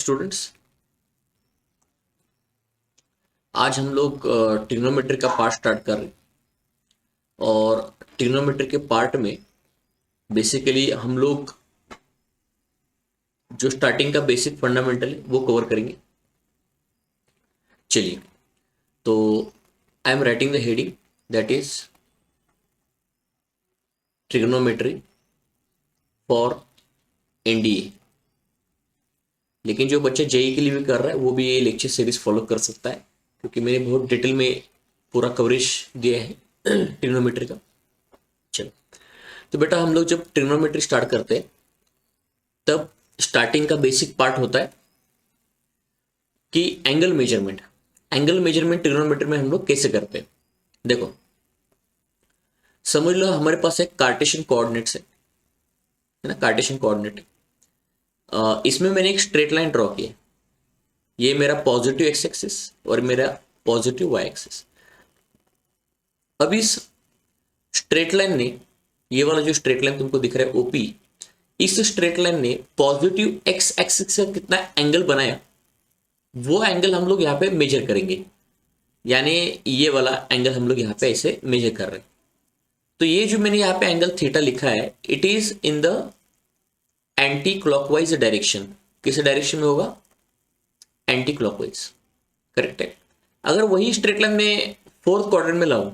Students, आज हम लोग ट्रिग्नोमेट्री का पार्ट स्टार्ट कर रहे हैं। और ट्रिग्नोमेट्री के पार्ट में बेसिकली हम लोग जो स्टार्टिंग का बेसिक फंडामेंटल है वो कवर करेंगे। चलिए, तो I am writing the heading that is trigonometry for NDA. लेकिन जो बच्चे जेई के लिए भी कर रहा है वो भी ये लेक्चर सीरीज फॉलो कर सकता है, क्योंकि मैंने बहुत डिटेल में पूरा कवरेज दिया है ट्रिग्नोमेट्री का। चलो, तो बेटा हम लोग जब ट्रिग्नोमेट्री स्टार्ट करते हैं तब स्टार्टिंग का बेसिक पार्ट होता है कि angle measurement. Angle measurement trigonometry में हम लोग कैसे करते हैं, देखो समझ लो हमारे पास एक कार्टेशियन कोऑर्डिनेट्स है ना, कार्टेशियन कोऑर्डिनेट। इसमें मैंने एक स्ट्रेट लाइन ड्रॉ किया। ये मेरा पॉजिटिव एक्स एक्सिस और मेरा पॉजिटिव वाई एक्सिस। अब इस स्ट्रेट लाइन ने, ये वाला जो स्ट्रेट लाइन तुमको दिख रहा है ओपी, इस स्ट्रेट लाइन ने पॉजिटिव एक्स एक्सिस से कितना एंगल बनाया वो एंगल हम लोग यहाँ पे मेजर करेंगे। यानी ये वाला एंगल हम लोग यहाँ पे ऐसे मेजर कर रहे हैं। तो ये जो मैंने यहाँ पे एंगल थीटा लिखा है, it is in the anti clockwise direction. किस डायरेक्शन में होगा? एंटी क्लॉकवाइज, करेक्ट है। अगर वही स्ट्रेट लाइन में फोर्थ क्वाड्रेंट में लाऊं,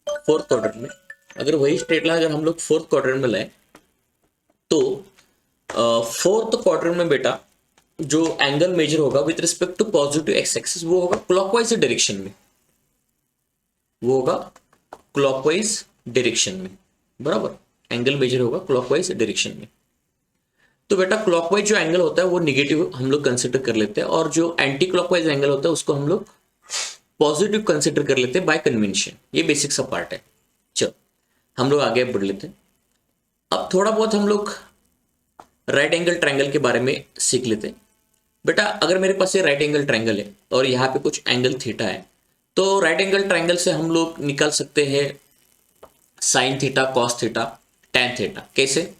फोर्थ क्वाड्रेंट में अगर वही स्ट्रेट लाइन अगर हम लोग फोर्थ क्वाड्रेंट में लाए तो फोर्थ क्वाड्रेंट में बेटा जो एंगल मेजर होगा with respect to positive x axis वो होगा क्लॉकवाइज डायरेक्शन में, वो होगा क्लॉकवाइज डायरेक्शन में, बराबर। एंगल मेजर होगा क्लॉकवाइज डायरेक्शन में। तो बेटा क्लॉकवाइज जो एंगल होता है वो निगेटिव हम लोग कंसिडर कर लेते हैं, और जो एंटी क्लॉकवाइज एंगल होता है उसको हम लोग पॉजिटिव कंसिडर कर लेते हैं बाय कन्वेंशन। ये बेसिक सा पार्ट है। चलो हम लोग आगे बढ़ लेते हैं। अब थोड़ा बहुत हम लोग राइट एंगल ट्रायंगल के बारे में सीख लेते हैं। बेटा अगर मेरे पास ये राइट एंगल ट्रायंगल है और यहाँ पे कुछ एंगल थीटा है, तो राइट एंगल ट्रायंगल से हम लोग निकाल सकते हैं sine theta, cos theta, tan theta. कैसे?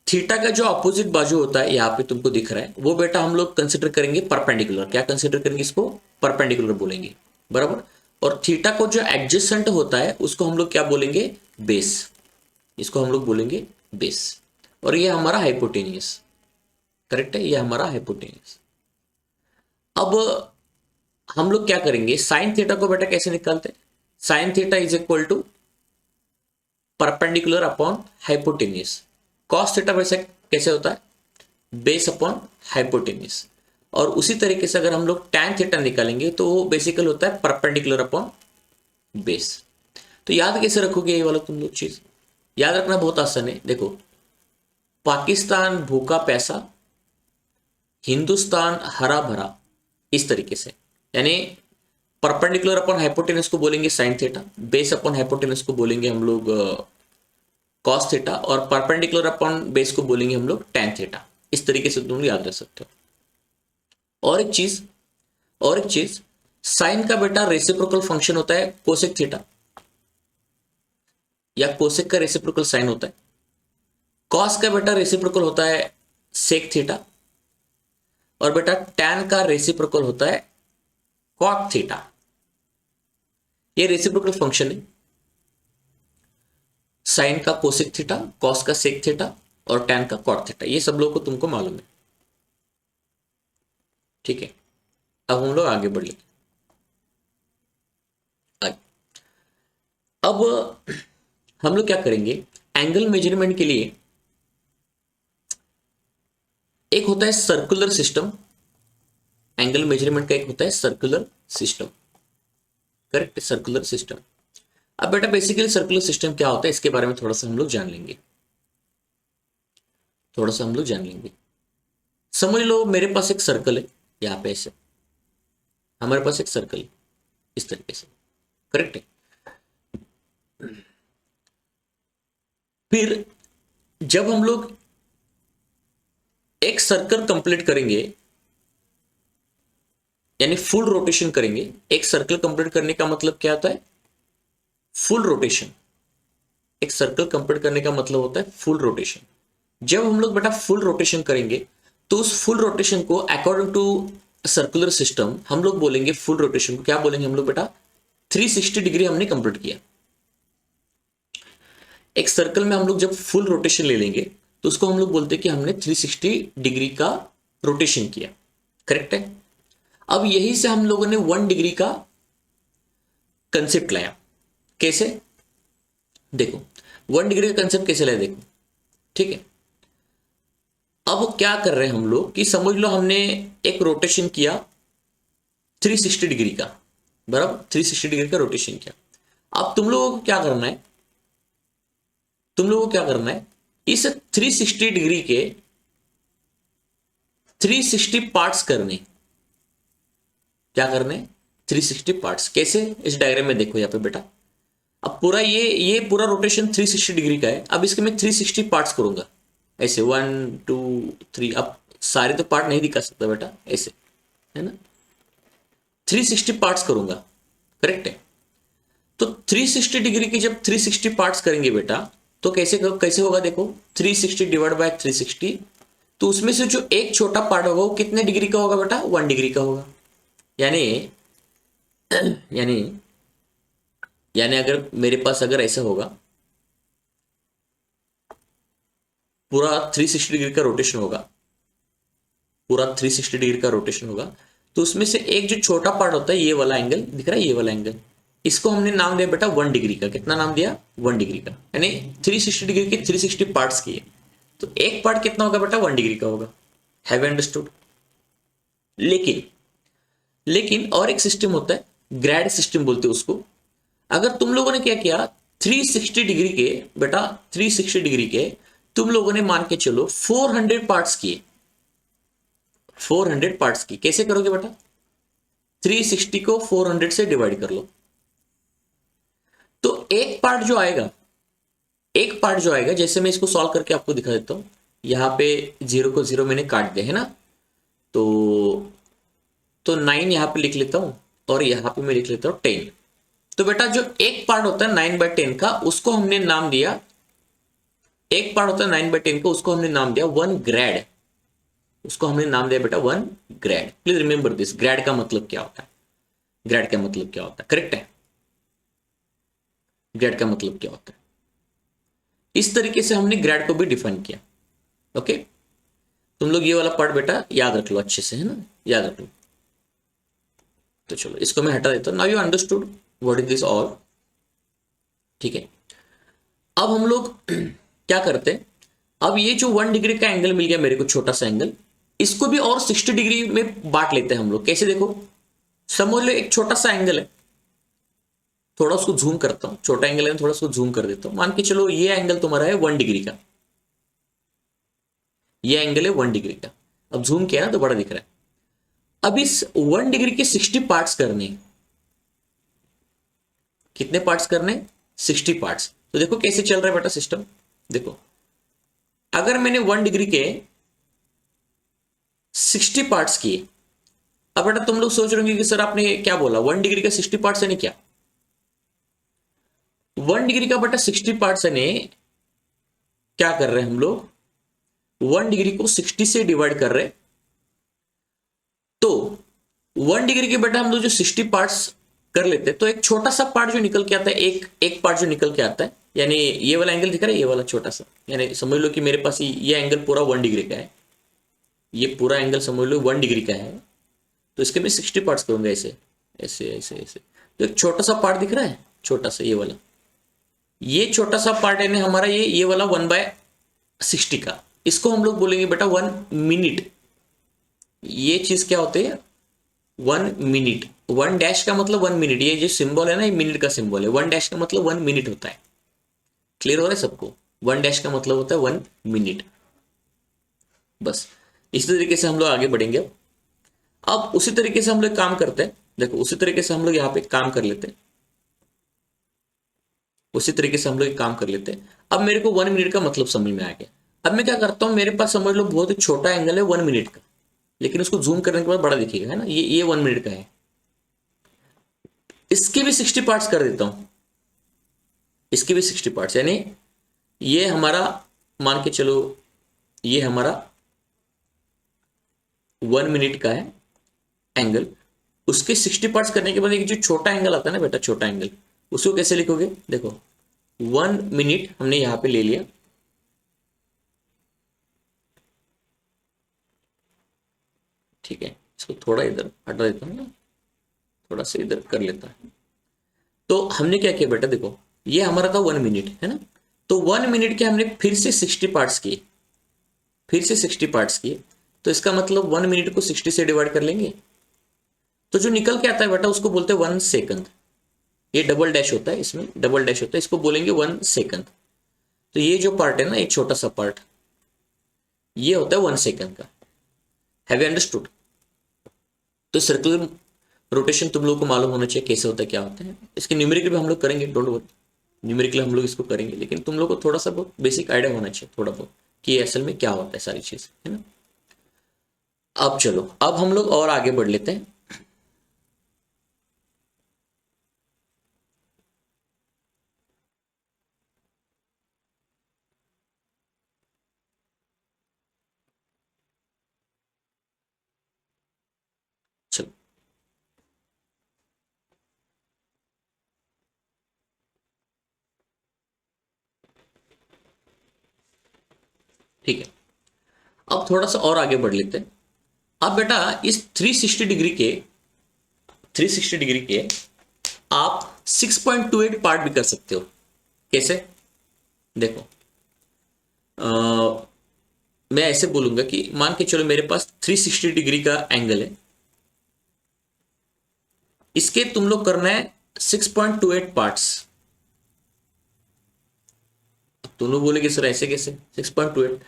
थीटा का जो अपोजिट बाजू होता है यहाँ पे तुमको दिख रहा है, वो बेटा हम लोग कंसिडर करेंगे परपेंडिकुलर। क्या कंसिडर करेंगे? इसको परपेंडिकुलर बोलेंगे, बराबर। और थीटा को जो एडजेसेंट होता है उसको हम लोग क्या बोलेंगे? बेस। इसको हम लोग बोलेंगे बेस। और ये हमारा हाइपोटेनियस, करेक्ट है, ये हमारा हाइपोटेनियस। अब हम लोग क्या करेंगे? साइन थीटा को बेटा कैसे निकालते हैं? Sine theta is equal to perpendicular upon hypotenuse. Cos theta वैसे कैसे होता है? Base upon hypotenuse. और उसी तरीके से अगर हम लोग टैन थीटा निकालेंगे तो वो बेसिकल होता है परपेंडिकुलर अपॉन बेस। तो याद कैसे रखोगे ये वाला तुम लोग चीज? याद रखना बहुत आसान है। देखो, पाकिस्तान भूखा पैसा, हिंदुस्तान हरा भरा, इस तरीके से। यानी परपेंडिकुलर अपॉन हाइपोटेनस को बोलेंगे sine theta, base upon hypotenuse को बोलेंगे हम लोग कॉस थीटा, और परपेंडिकुलर अपॉन बेस को बोलेंगे हम लोग टैन थीटा। इस तरीके से तुम याद रख सकते हो। और एक चीज, साइन का बेटा रेसिप्रोकल फंक्शन होता है कोसेक थीटा, या कोसेक का रेसिप्रोकल साइन होता है। कॉस का बेटा रेसिप्रोकल होता है सेक थीटा, और बेटा टैन का रेसिप्रोकल होता है कॉट थीटा। ये रेसिप्रोकल फंक्शन है। साइन का कोसेक थीटा, कॉस का सेक थीटा और टैन का कॉट थीटा, ये सब लोगों को तुमको मालूम है, ठीक है। अब हम लोग आगे बढ़ लेते। अब हम लोग क्या करेंगे? एंगल मेजरमेंट के लिए एक होता है सर्कुलर सिस्टम। एंगल मेजरमेंट का एक होता है circular system, correct, circular system. अब बेटा बेसिकली सर्कुलर सिस्टम क्या होता है इसके बारे में थोड़ा सा हम लोग जान लेंगे, समझ लो मेरे पास एक सर्कल है यहाँ पे, ऐसे हमारे पास एक सर्कल है इस तरीके से, करेक्ट है। फिर जब हम लोग एक सर्कल कंप्लीट करेंगे, यानी फुल रोटेशन करेंगे। एक सर्कल कंप्लीट करने का मतलब क्या होता है? Full rotation. एक सर्कल कंप्लीट करने का मतलब होता है फुल रोटेशन। जब हम लोग बेटा फुल रोटेशन करेंगे तो उस फुल रोटेशन को अकॉर्डिंग टू सर्कुलर सिस्टम हम लोग बोलेंगे, फुल रोटेशन को क्या बोलेंगे हम लोग बेटा, 360 डिग्री हमने कंप्लीट किया। एक सर्कल में हम लोग जब फुल रोटेशन ले लेंगे तो उसको हम लोग बोलते हैं कि हमने 360 डिग्री का रोटेशन किया। करेक्ट है। अब यही से हम लोगों ने 1 डिग्री का कंसेप्ट लाया। कैसे? देखो 1 डिग्री का कंसेप्ट कैसे लाया, देखो ठीक है। अब क्या कर रहे हैं हम लोग कि समझ लो हमने एक रोटेशन किया 360 डिग्री का, बराबर 360 डिग्री का रोटेशन किया। अब तुम लोगों को क्या करना है, तुम लोगों को क्या करना है, इस 360 डिग्री के 360 पार्ट्स करने। क्या करने? 360 पार्ट्स। कैसे? इस डायग्राम में देखो यहां पे बेटा। अब पूरा ये पूरा रोटेशन 360 डिग्री का है। अब इसके मैं 360 पार्ट्स करूंगा ऐसे 1 2 3। अब सारे तो पार्ट नहीं दिखा सकता बेटा, ऐसे है ना, 360 पार्ट्स करूंगा। करेक्ट है। तो 360 डिग्री के जब 360 पार्ट्स करेंगे बेटा तो कैसे कैसे होगा, देखो 360 डिवाइड बाय 360, तो उसमें से जो एक छोटा पार्ट होगा वो कितने डिग्री का होगा बेटा, 1 डिग्री का होगा। यानी यानी यानी अगर मेरे पास अगर ऐसा होगा, पूरा 360 डिग्री का रोटेशन होगा, पूरा 360 डिग्री का रोटेशन होगा, तो उसमें से एक जो छोटा पार्ट होता है, ये वाला एंगल दिख रहा है, ये वाला एंगल, इसको हमने नाम दिया बेटा 1 डिग्री का। कितना नाम दिया? 1 डिग्री का। यानी 360 डिग्री के 360 पार्ट्स किए, तो एक पार्ट कितना होगा बेटा, 1 डिग्री का होगा। Have understood? लेकिन लेकिन और एक सिस्टम होता है, ग्रेड सिस्टम बोलते हैं उसको। अगर तुम लोगों ने क्या किया, 360 डिग्री के बेटा 360 डिग्री के तुम लोगों ने मान के चलो 400 पार्ट्स किए, 400 पार्ट्स की। कैसे करोगे बेटा? 360 को 400 से डिवाइड कर लो, तो एक पार्ट जो आएगा, एक पार्ट जो आएगा, जैसे मैं इसको सॉल्व करके आपको दिखा देता हूं। यहां पे 0 को 0 मैंने काट दिया है ना, तो 9 यहां पे लिख लेता हूं और यहां पे मैं लिख लेता हूं 10। तो बेटा जो एक पार्ट होता है 9/10 का, उसको हमने नाम दिया, एक पार्ट होता है 9/10 का, उसको हमने नाम दिया 1 ग्रेड। उसको हमने नाम दिया बेटा 1 grade. Please remember this, grade का मतलब क्या होता है, ग्रेड का मतलब क्या होता है। करेक्ट है, ग्रेड का मतलब क्या होता है। इस तरीके से हमने ग्रेड को भी डिफाइन किया। ओके, तुम लोग ये वाला पार्ट बेटा याद रख लो अच्छे से, है ना, याद रख लो। तो चलो इसको मैं हटा देता हूं। Now you understood what is this all. ठीक है, अब हम लोग क्या करते हैं, अब ये जो 1 डिग्री का एंगल मिल गया मेरे को, छोटा सा एंगल, इसको भी और 60 डिग्री में बांट लेते हैं हम लोग। कैसे? देखो समझ लो एक छोटा सा एंगल है, थोड़ा उसको जूम करता हूं, छोटा एंगल है, थोड़ा उसको जूम कर देता हूं। मान के चलो ये एंगल तुम्हारा है 1 डिग्री का, ये एंगल है 1 डिग्री का। अब जूम किया ना तो बड़ा दिख रहा है। अब इस 1 डिग्री के 60 पार्ट्स करने। कितने पार्ट्स करने? 60 पार्ट्स। तो देखो कैसे चल रहा है बेटा सिस्टम। देखो अगर मैंने 1 डिग्री के 60 पार्ट्स किए, अब बेटा तुम लोग सोच रहे होंगे कि सर आपने क्या बोला, 1 डिग्री का 60 पार्ट्स यानी क्या? 1 डिग्री का बेटा 60 पार्ट्स यानी क्या कर रहे हैं हम लोग, 1 डिग्री को 60 से डिवाइड कर रहे। तो 1 डिग्री के बेटा हम लोग जो 60 पार्ट्स कर लेते हैं, तो एक छोटा सा पार्ट जो निकल के आता है, एक पार्ट जो निकल के आता है, यानी ये वाला एंगल दिख रहा है, ये वाला छोटा सा, यानी समझ लो कि मेरे पास ये एंगल पूरा 1 डिग्री का है, ये पूरा एंगल समझ लो 1 डिग्री का है। तो इसके मैं 60 पार्ट्स करूंगा, ऐसे ऐसे ऐसे ऐसे। तो एक छोटा सा पार्ट दिख रहा है, छोटा सा ये वाला, ये छोटा सा पार्ट है हमारा, ये वाला 1/60 का, इसको हम लोग बोलेंगे बेटा 1 मिनट। ये चीज क्या होती है, 1 मिनट। 1 डैश का मतलब 1 मिनट, ये जो सिंबल है ना, ये मिनट का सिंबल है। 1 डैश का मतलब 1 मिनट होता है। क्लियर हो रहा है सबको? 1 डैश का मतलब होता है 1 मिनट। बस इसी तरीके से हम लोग आगे बढ़ेंगे। अब उसी तरीके से हम लोग काम करते हैं। देखो उसी तरीके से हम लोग यहाँ पे काम कर लेते हैं, उसी तरीके से हम लोग काम कर लेते हैं। अब मेरे को 1 मिनट का मतलब समझ में आ गया। अब मैं क्या करता हूं, मेरे पास समझ लो बहुत ही छोटा एंगल है 1 मिनट का, लेकिन उसको जूम करने के बाद बड़ा दिखेगा, है ना, ये 1 मिनट का है। इसके भी 60 पार्ट्स कर देता हूं, इसके भी 60 पार्ट्स, यानी ये हमारा मान के चलो, ये हमारा 1 मिनट का है एंगल, उसके 60 पार्ट्स करने के बाद एक जो छोटा एंगल आता है ना बेटा, छोटा एंगल, उसको कैसे लिखोगे? देखो 1 मिनट हमने यहां पे ले लिया, ठीक है, इसको थोड़ा इधर हटा देता हूँ ना, थोड़ा सा इधर कर लेता है। तो हमने क्या किया बेटा, देखो ये हमारा था 1 मिनट, है ना, तो 1 मिनट के हमने फिर से 60 पार्ट्स किए, फिर से 60 पार्ट्स किए, तो इसका मतलब 1 मिनट को 60 से डिवाइड कर लेंगे, तो जो निकल के आता है बेटा उसको बोलते हैं 1 सेकंड। ये डबल डैश होता है, इसमें डबल डैश होता है, इसको बोलेंगे 1 सेकंड। तो ये जो पार्ट है ना, एक छोटा सा पार्ट, ये होता है 1 सेकंड का। Have you understood? तो सर्कुलर रोटेशन तुम लोगों को मालूम होना चाहिए कैसे होता है, क्या होता है। इसके न्यूमेरिकल भी हम लोग करेंगे, डोंट वरी, न्यूमेरिकल हम लोग इसको करेंगे, लेकिन तुम लोग को थोड़ा सा बहुत बेसिक आइडिया होना चाहिए, थोड़ा बहुत, कि असल में क्या होता है सारी चीज, है ना। अब चलो, अब हम लोग और आगे बढ़ लेते हैं। चलो ठीक है, अब थोड़ा सा और आगे बढ़ लेते हैं। अब बेटा इस 360 डिग्री के आप 6.28 पार्ट भी कर सकते हो। कैसे? देखो मैं ऐसे बोलूंगा कि मान के चलो मेरे पास 360 डिग्री का एंगल है, इसके तुम लोग करना है 6.28 पार्ट्स। तुम लोग बोले कि सर ऐसे कैसे 6.28,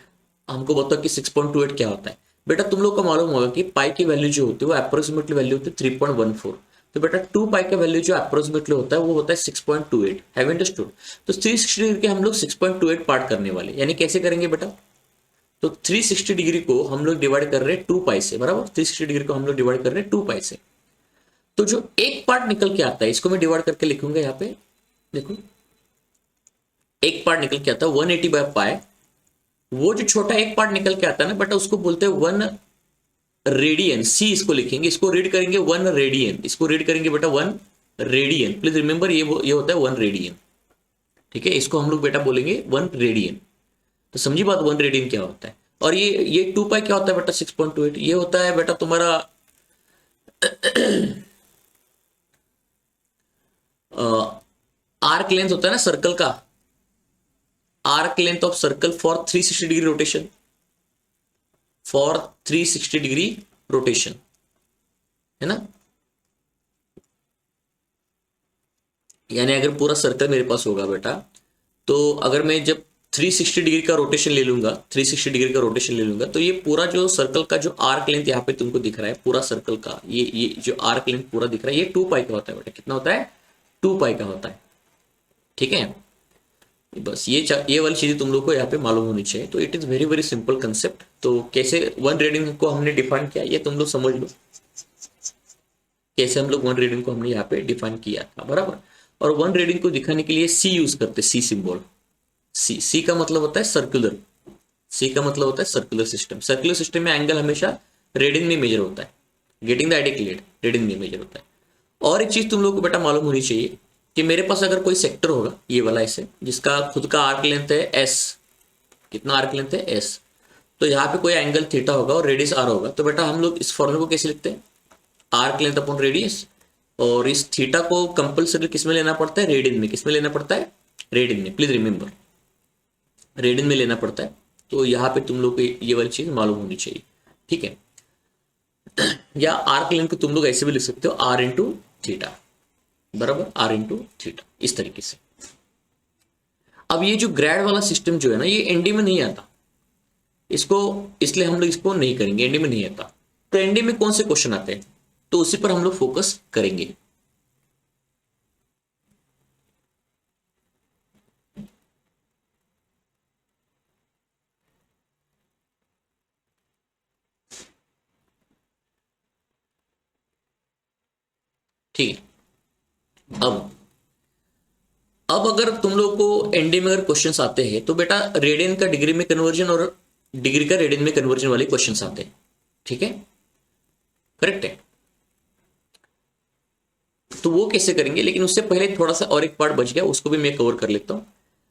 हमको बताओ कि 6.28 क्या होता है। बेटा तुम लोग को मालूम होगा कि पाई की वैल्यू जो होती है वो अप्रोक्सीमेटली वैल्यू होती है 3.14। तो बेटा 2 पाई का वैल्यू जो अप्रोक्सीमेटली होता है वो होता है 6.28। Have understood? तो 360 डिग्री के हम लोग 6.28 पार्ट करने वाले, यानी कैसे करेंगे बेटा, तो 360 डिग्री को हम लोग डिवाइड कर रहे हैं 2 पाई से, बराबर, 360 डिग्री को हम लोग डिवाइड कर रहे हैं 2 पाई से। तो जो एक पार्ट निकल के आता है इसको मैं डिवाइड करके लिखूंगा यहाँ पे, देखो एक पार्ट निकल के आता है 180/पाई। वो जो छोटा एक पार्ट निकल के आता है ना बेटा, उसको बोलते हैं 1 रेडियन। सी इसको लिखेंगे, इसको रीड करेंगे 1 रेडियन, इसको रीड करेंगे बेटा 1 रेडियन। प्लीज रिमेंबर ये होता है 1 रेडियन, ठीक है, इसको हम लोग बेटा बोलेंगे 1 रेडियन। तो समझी बात, 1 रेडियन क्या होता है। और ये 2 पाई क्या होता है बेटा, 6.28, ये होता है बेटा तुम्हारा आर्क लेंथ होता है ना सर्कल का, arc length of circle for 360 degree rotation, for 360 degree rotation, है ना। यानी अगर पूरा सर्कल मेरे पास होगा बेटा, तो अगर मैं जब 360 डिग्री का रोटेशन ले लूंगा, 360 डिग्री का रोटेशन ले लूंगा, तो ये पूरा जो सर्कल का जो आर्क लेंथ यहाँ पे तुमको दिख रहा है, पूरा सर्कल का ये जो आर्क लेंथ पूरा दिख रहा है, ये 2 पाई का होता है बेटा। कितना होता है? 2 पाई का होता है, ठीक है। बस ये वाली चीजें तुम लोग को यहाँ पे मालूम होनी चाहिए। तो it is very very simple concept. तो कैसे 1 रेडियन को हमने डिफाइन किया ये तुम लोग समझ लो, कैसे हम लोग 1 रेडियन को हमने यहाँ पे डिफाइन किया था, बराबर। और 1 रेडियन को दिखाने के लिए सी यूज करते, सी सिंबल। सी का मतलब होता है सर्कुलर, सी का मतलब होता है सर्कुलर सिस्टम। सर्कुलर सिस्टम में एंगल हमेशा रेडियन में मेजर होता है। Getting the idea clear? Radian में मेजर होता है। और एक चीज तुम लोग को बेटा मालूम होनी चाहिए कि मेरे पास अगर कोई सेक्टर होगा ये वाला ऐसे, जिसका खुद का आर्क लेंथ है एस, कितना आर्क लेंथ है एस, तो यहाँ पे कोई एंगल थीटा होगा और रेडियस आर होगा, तो बेटा हम लोग इस फॉर्मूले को कैसे लिखते हैं, आर्क लेंथ अपॉन रेडियस। और इस थीटा को कंपल्सरी किस में लेना पड़ता है, रेडियन में। किस में लेना पड़ता है? रेडियन में। प्लीज रिमेंबर, रेडियन में लेना पड़ता है। तो यहाँ पे तुम लोग को ये वाली चीज मालूम होनी चाहिए, ठीक है। या आर्क लेंथ को तुम लोग ऐसे भी लिख सकते हो, आर इंटू थीटा, बराबर, आर इंटू थीटा, इस तरीके से। अब ये जो ग्रेड वाला सिस्टम जो है ना, ये एनडी में नहीं आता, इसको इसलिए हम लोग इसको नहीं करेंगे, एनडी में नहीं आता। तो एनडी में कौन से क्वेश्चन आते हैं, तो उसी पर हम लोग फोकस करेंगे। ठीक है। अब अगर तुम लोग को एनडी में अगर क्वेश्चंस आते हैं तो बेटा रेडियन का डिग्री में कन्वर्जन और डिग्री का रेडियन में कन्वर्जन वाले क्वेश्चंस आते हैं, ठीक है। करेक्ट है। तो वो कैसे करेंगे, लेकिन उससे पहले थोड़ा सा और एक पार्ट बच गया, उसको भी मैं कवर कर लेता हूं।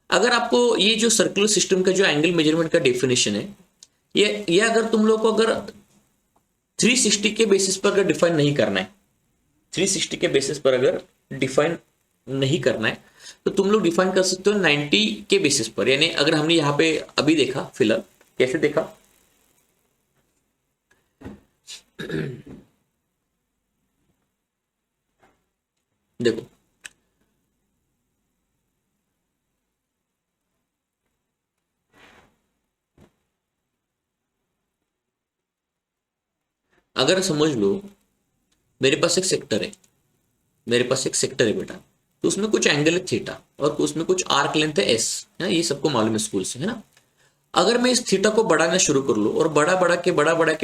अगर आपको ये जो सर्कुलर सिस्टम का जो एंगल मेजरमेंट का डेफिनेशन है, ये अगर तुम लोग को अगर 360 के बेसिस पर अगर डिफाइन नहीं करना है, 360 के बेसिस पर अगर डिफाइन नहीं करना है, तो तुम लोग डिफाइन कर सकते हो 90 के बेसिस पर। यानी अगर हमने यहाँ पे अभी देखा फिलहाल, कैसे देखा, देखो अगर समझ लो मेरे पास एक सेक्टर है, मेरे पास एक सेक्टर है बेटा, तो उसमें कुछ एंगल है थीटा और उसमें कुछ आर्क लेंथ है एस, है ना, ये सबको मालूम है स्कूल से, है ना। अगर मैं इस थीटा को बढ़ाना शुरू कर लूं और बड़ा के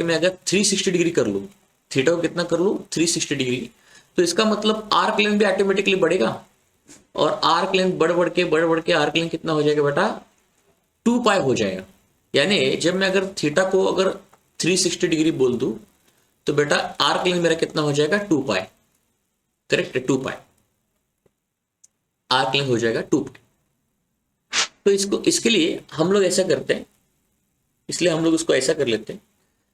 मैं अगर 360 डिग्री कर लूं, थीटा को कितना कर लूं 360 डिग्री, तो इसका मतलब आर्क लेंथ भी ऑटोमेटिकली बढ़ेगा, और आर्क लेंथ बढ़ के आर्क लेंथ कितना हो जाएगा बेटा 2 पाई हो जाएगा। यानी जब मैं अगर थीटा को अगर 360 डिग्री बोल दूं, तो बेटा आर्क लेंथ मेरा कितना हो जाएगा 2 पाई, करेक्ट है 2 पाई, आर्क लेंथ हो जाएगा 2 पाई। तो इसको इसके लिए हम लोग ऐसा करते हैं, इसलिए हम लोग उसको ऐसा कर लेते हैं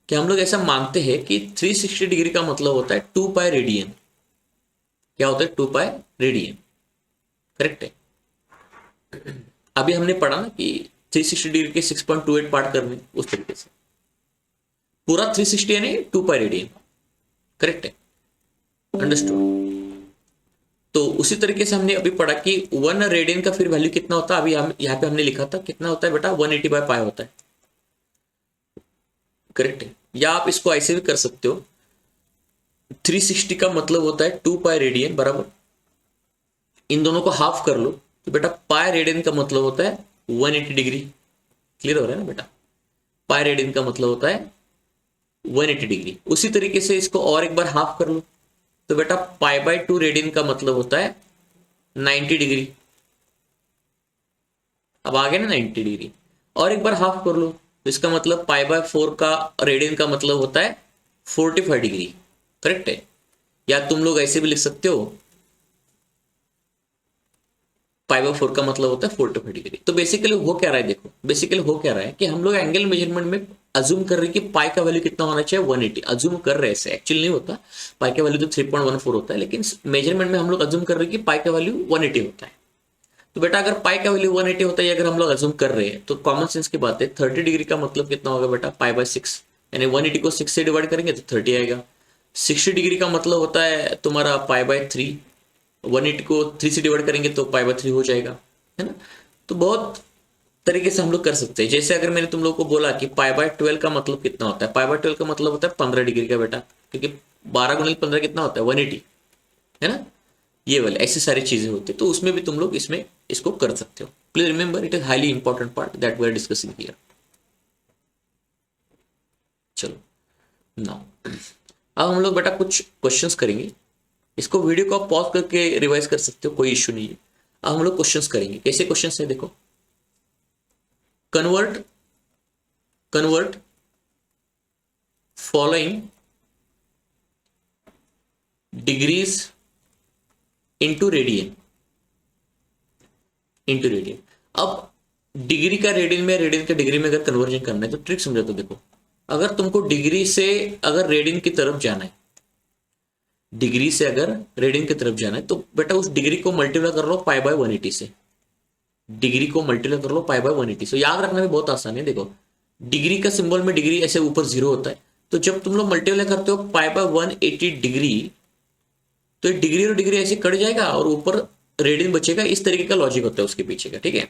कि हम लोग ऐसा मानते हैं कि 360 डिग्री का मतलब होता है 2 पाई रेडियन। क्या होता है 2 पाई रेडियन, करेक्ट है। अभी हमने पढ़ा ना कि 360 डिग्री के 6.28 पार्ट करने, उस तरीके से पूरा 360 यानी 2 पाई रेडियन, करेक्ट है, अंडरस्टूड। तो उसी तरीके से हमने अभी पढ़ा कि 1 रेडियन का फिर वैल्यू कितना होता है, अभी हम यहाँ पे हमने लिखा था कितना होता है बेटा 180/पाई होता है, करेक्ट है। या आप इसको ऐसे भी कर सकते हो, 360 का मतलब होता है 2 पाई रेडियन बराबर, इन दोनों को हाफ कर लो, तो बेटा पाई रेडियन का मतलब होता है 180 डिग्री। क्लियर हो रहा है ना बेटा, पाई रेडियन का मतलब होता है 180 डिग्री। उसी तरीके से इसको और एक बार हाफ कर लो, तो बेटा पाई/2 रेडियन का मतलब होता है 90 डिग्री। अब आ गया ना 90 डिग्री, और एक बार हाफ कर लो, तो इसका मतलब पाई/4 का रेडियन का मतलब होता है 45 डिग्री, करेक्ट है। या तुम लोग ऐसे भी लिख सकते हो, पाई/4 का मतलब होता है 45 डिग्री। तो बेसिकली हो क्या रहा है, देखो बेसिकली हो क्या रहा है कि हम लोग एंगल मेजरमेंट में अज्यूम कर रहे हैं कि पाई का वैल्यू कितना होना चाहिए 180, अज्यूम कर रहे हैं, ऐसे एक्चुअली नहीं होता, पाई का वैल्यू तो 3.14 होता है, लेकिन मेजरमेंट में हम लोग अज्यूम कर रहे हैं कि पाई का वैल्यू 180 होता है। तो बेटा अगर पाई का वैल्यू 180 होता है, अगर हम लोग अज्यूम कर रहे हैं, तो कॉमन सेंस की बात है 30 डिग्री का मतलब कितना होगा बेटा पाई/6, यानी 180 को 6 से डिवाइड करेंगे तो 30 आएगा। 60 डिग्री का मतलब होता है तुम्हारा पाई/3, 180 को 3 से डिवाइड करेंगे तो पाई/3 हो जाएगा, है ना। तो बहुत तरीके से हम लोग कर सकते हैं। जैसे अगर मैंने तुम लोग को बोला कि पाई/12 का मतलब कितना होता है, पाई/12 का मतलब होता है 15 डिग्री का बेटा, क्योंकि 12 × 15 कितना होता है 180, है ना। ये वाले ऐसी सारी चीजें होती है, तो उसमें भी तुम लोग इसमें इसको कर सकते हो। Please remember it is highly important part that we are discussing here. चलो नाउ अब हम लोग बेटा कुछ क्वेश्चंस करेंगे, इसको वीडियो को आप पॉज करके रिवाइज कर सकते हो, कोई इश्यू नहीं है। अब हम लोग क्वेश्चंस करेंगे, कैसे क्वेश्चंस है देखो, convert following degrees into radian, अब डिग्री का रेडियन में, रेडियन का डिग्री में अगर कन्वर्जन करना है तो ट्रिक समझो। तो देखो अगर तुमको डिग्री से अगर रेडियन की तरफ जाना है, डिग्री से अगर रेडियन की तरफ जाना है, तो बेटा उस डिग्री को मल्टीप्लाई कर लो पाई/180 से, डिग्री को मल्टीप्लाई कर लो पाई/180 से। याद रखना भी बहुत आसान है, देखो डिग्री का सिंबल में डिग्री ऐसे ऊपर 0 होता है, तो जब तुम लोग मल्टीप्लाई करते हो पाई/180 डिग्री, तो डिग्री और डिग्री ऐसे कट जाएगा और ऊपर रेडियन बचेगा। इस तरीके का लॉजिक होता है उसके पीछे का, ठीक है।